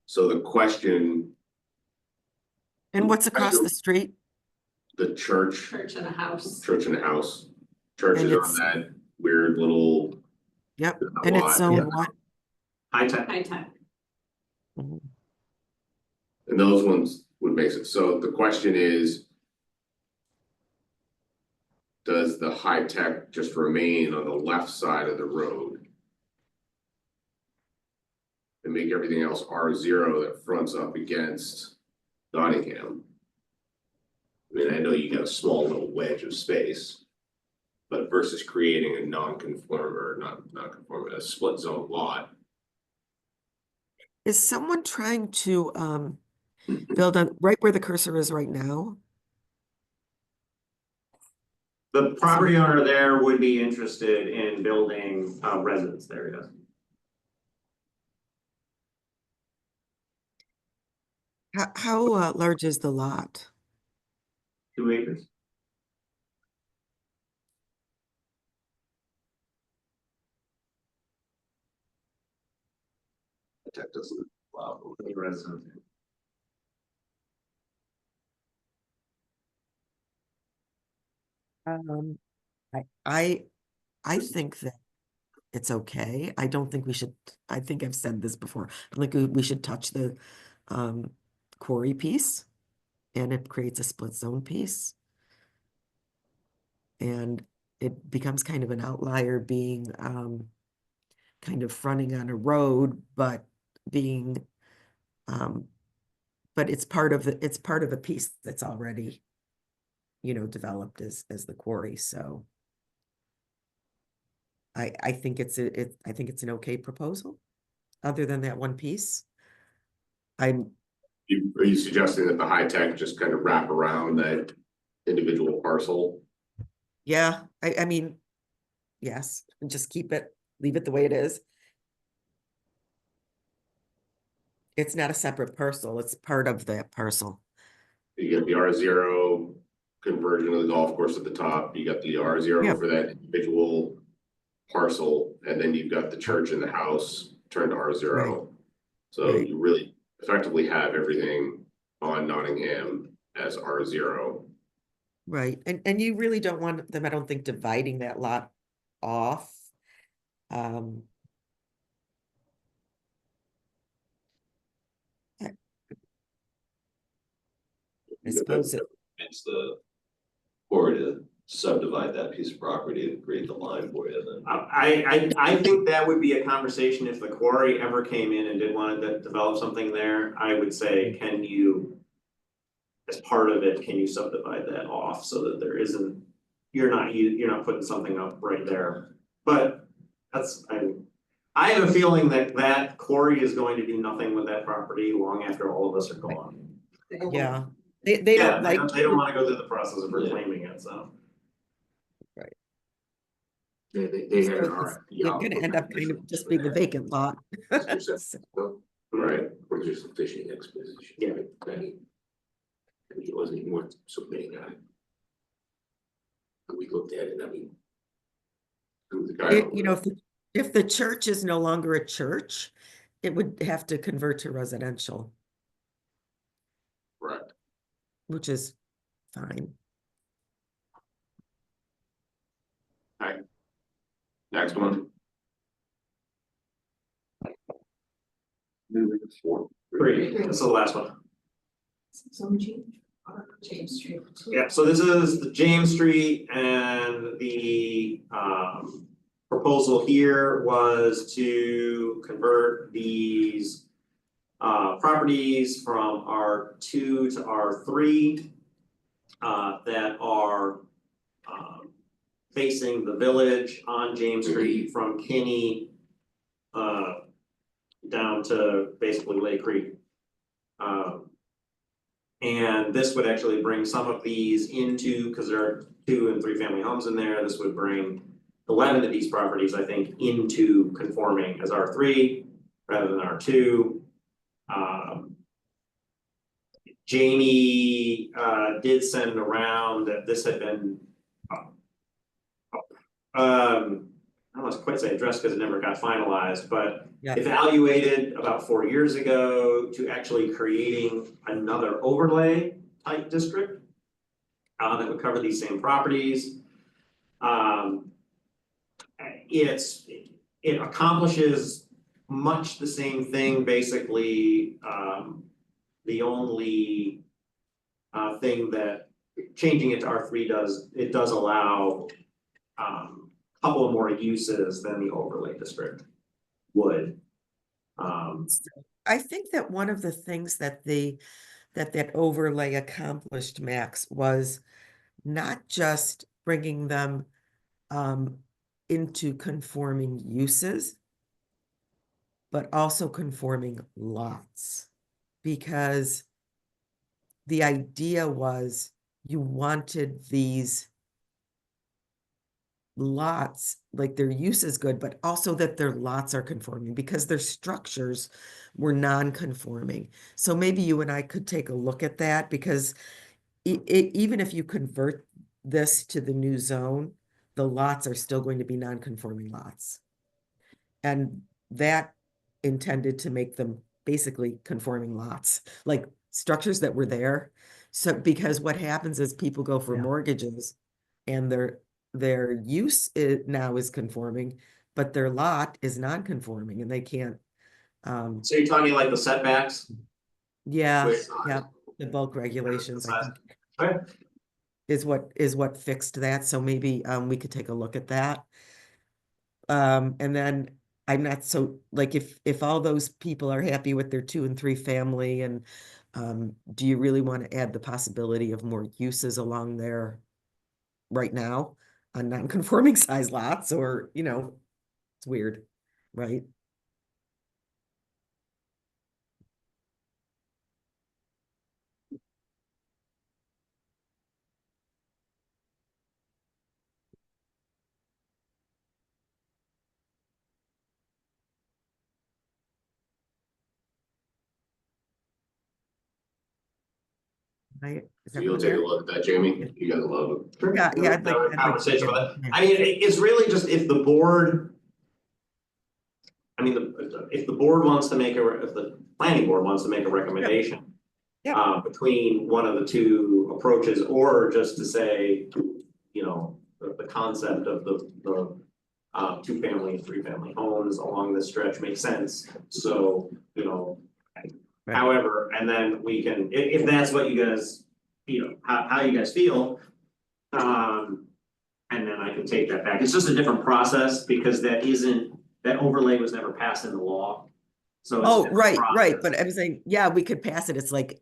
So the question. And what's across the street? The church. Church and a house. Church and a house. Church is on that weird little. Yep, and it's zoned what? High tech. High tech. And those ones would make sense. So the question is, does the high tech just remain on the left side of the road? And make everything else R0 that fronts up against Nottingham? I mean, I know you got a small little wedge of space. But versus creating a non-conform or not-conform, a split zone lot. Is someone trying to build on right where the cursor is right now? The property owner there would be interested in building residence there, yes. How large is the lot? 2 acres. Tech doesn't allow for residence. I think that it's okay. I don't think we should, I think I've said this before. I think we should touch the quarry piece, and it creates a split zone piece. And it becomes kind of an outlier being kind of fronting on a road, but being but it's part of a piece that's already, you know, developed as the quarry. So I think it's an okay proposal, other than that one piece. Are you suggesting that the high tech just kind of wrap around that individual parcel? Yeah, I mean, yes, and just leave it the way it is. It's not a separate parcel, it's part of that parcel. You get the R0 conversion of the golf course at the top, you got the R0 Yeah. for that individual parcel, and then you've got the church and the house turned to R0. So Right. you really effectively have everything on Nottingham as R0. Right, and you really don't want them, I don't think, dividing that lot off. I suppose It's the quarry to subdivide that piece of property and create the line for you then. I think that would be a conversation if the quarry ever came in and did want to develop something there. I would say, can you, as part of it, can you subdivide that off so that there isn't, you're not putting something up right there. But that's, I have a feeling that that quarry is going to do nothing with that property long after all of us are gone. yeah, they don't like. They don't want to go through the process of reclaiming it, so. Right. They had an RFP. You're gonna end up kind of just being a vacant lot. Right. Or just a fishing expedition. Yeah. I mean, it wasn't even worth so many, we looked at it, I mean. You know, if the church is no longer a church, it would have to convert to residential. Right. Which is fine. Alright. Next one. Great, this is the last one. Some James Street. Yeah, so this is the James Street, and the proposal here was to convert these properties from R2 to R3 that are facing the village on James Street from Kinney down to basically Lake Creek. And this would actually bring some of these into, because there are 2 and 3 family homes in there, this would bring 11 of these properties, I think, into conforming as R3 rather than R2. Jamie did send around that this had been I don't want to quite say addressed because it never got finalized, but evaluated about 4 years ago to actually creating another overlay type district that would cover these same properties. It accomplishes much the same thing, basically. The only thing that changing it to R3 does, it does allow a couple of more uses than the overlay district would. I think that one of the things that the that that overlay accomplished, Max, was not just bringing them into conforming uses, but also conforming lots. Because the idea was you wanted these lots, like their use is good, but also that their lots are conforming because their structures were non-conforming. So maybe you and I could take a look at that, because even if you convert this to the new zone, the lots are still going to be non-conforming lots. And that intended to make them basically conforming lots, like structures that were there. So, because what happens is people go for mortgages and their use now is conforming, but their lot is non-conforming and they can't. So you're talking like the setbacks? Yeah, Wait. yeah, the bulk regulations, I think, Okay. is what fixed that. So maybe we could take a look at that. And then I'm not so, like, if all those people are happy with their 2 and 3 family, and do you really want to add the possibility of more uses along there right now on non-conforming size lots, or, it's weird, right? Right? Is So you'll everyone take a there? look at that, Jamie? You guys love it. Sure. Yeah, yeah, I'd like to Conversation get- with it. I mean, it's really just if the board. I mean, if the board wants to make if the planning board wants to make a recommendation. Yeah. Between one of the two approaches, or just to say, the concept of the 2-family and 3-family homes along this stretch makes sense, so, Right. however, and then we can, if that's what you guys, how you guys feel. And then I can take that back, it's just a different process, because that overlay was never passed into law. So it's a Oh, different right, right, process. but I'm saying, yeah, we could pass it, it's like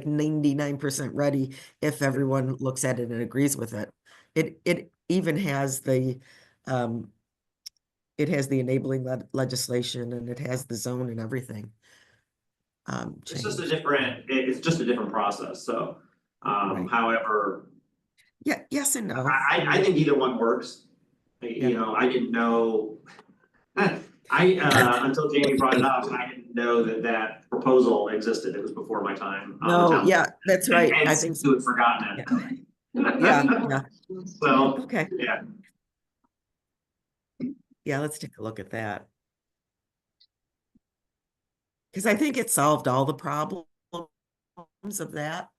99% ready if everyone looks at it and agrees with it. It even has the it has the enabling legislation, and it has the zone and everything. It's just a changed. different, it's just a different process, so, Right. however. Yeah, yes and no. I think either one works. Yeah. I didn't know. Until Jamie brought it up, I didn't know that proposal existed, it was before my time on the No, town. yeah, that's right, And I it think seems to have forgotten it. Yeah. So, Okay. yeah. Yeah, let's take a look at that. Because I think it solved all the problems of that.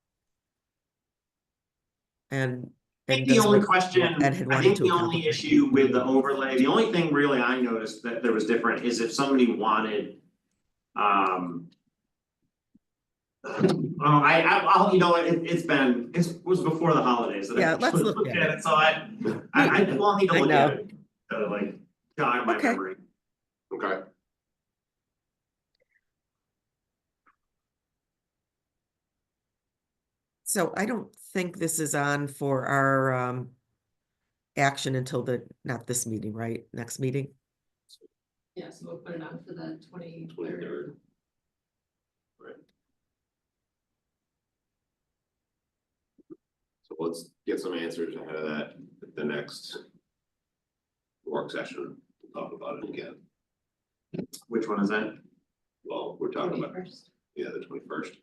And I think the only question, Ed had I wanted think to the only accomplish. issue with the overlay, the only thing really I noticed that there was different is if somebody wanted. I'll, it was before the holidays. That I Yeah, let's actually look looked at it, so I will need to I look know. at it, like, jog my Okay. memory. Okay. So I don't think this is on for our action until not this meeting, right? Next meeting? Yeah, so we'll put it on for the 23rd. 23rd. Right. So let's get some answers ahead of that at the next work session. We'll talk about it again. Which one is that? Well, we're talking about, 21st. yeah, the 21st.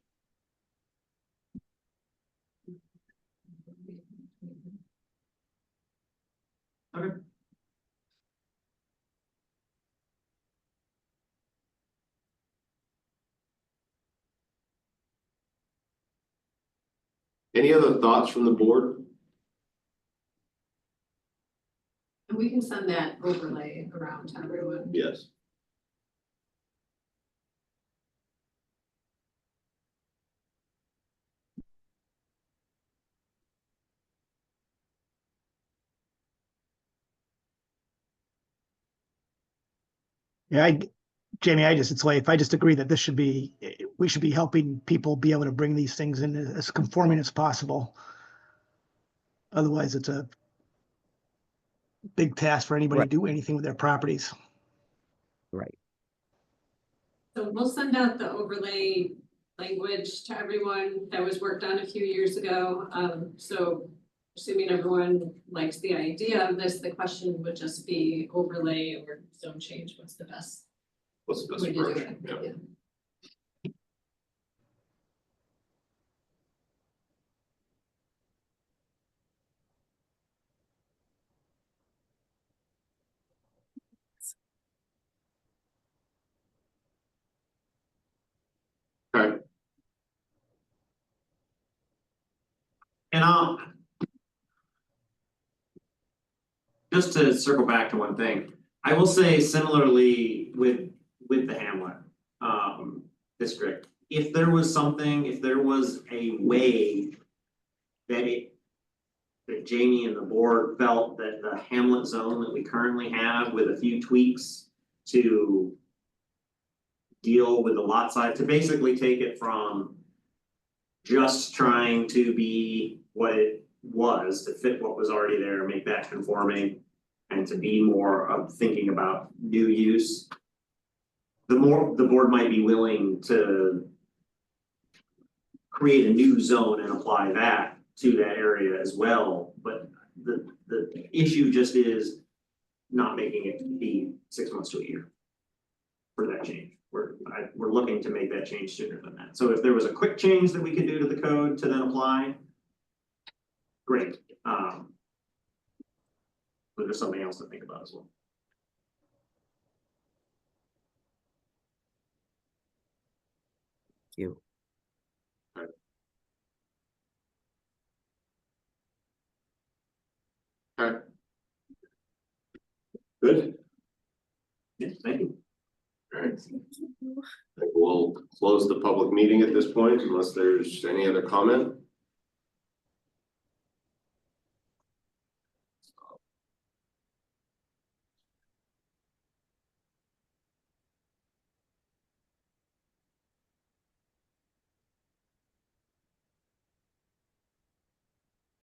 Okay. Any other thoughts from the board? And we can send that overlay around to everyone. Yes. Yeah, Jamie, it's late. If I just agree that this should be we should be helping people be able to bring these things in as conforming as possible. Otherwise, it's a big task for anybody to do anything with their properties. Right. So we'll send out the overlay language to everyone that was worked on a few years ago. So assuming everyone likes the idea of this, the question would just be overlay or zone change. What's the best? What's the best way to do approach? it? Yeah. Yeah. Okay. And just to circle back to one thing, I will say similarly with the Hamlet district, if there was a way that Jamie and the board felt that the Hamlet zone that we currently have with a few tweaks to deal with the lot size, to basically take it from just trying to be what it was, to fit what was already there, make that conforming, and to be more of thinking about new use. The more the board might be willing to create a new zone and apply that to that area as well, but the issue just is not making it be 6 months to a year for that change. We're looking to make that change sooner than that. So if there was a quick change that we could do to the code to then apply, great. But there's something else to think about as well. Thank you. Okay. Good. Yes, thank you. All right. I think we'll close the public meeting at this point unless there's any other comment.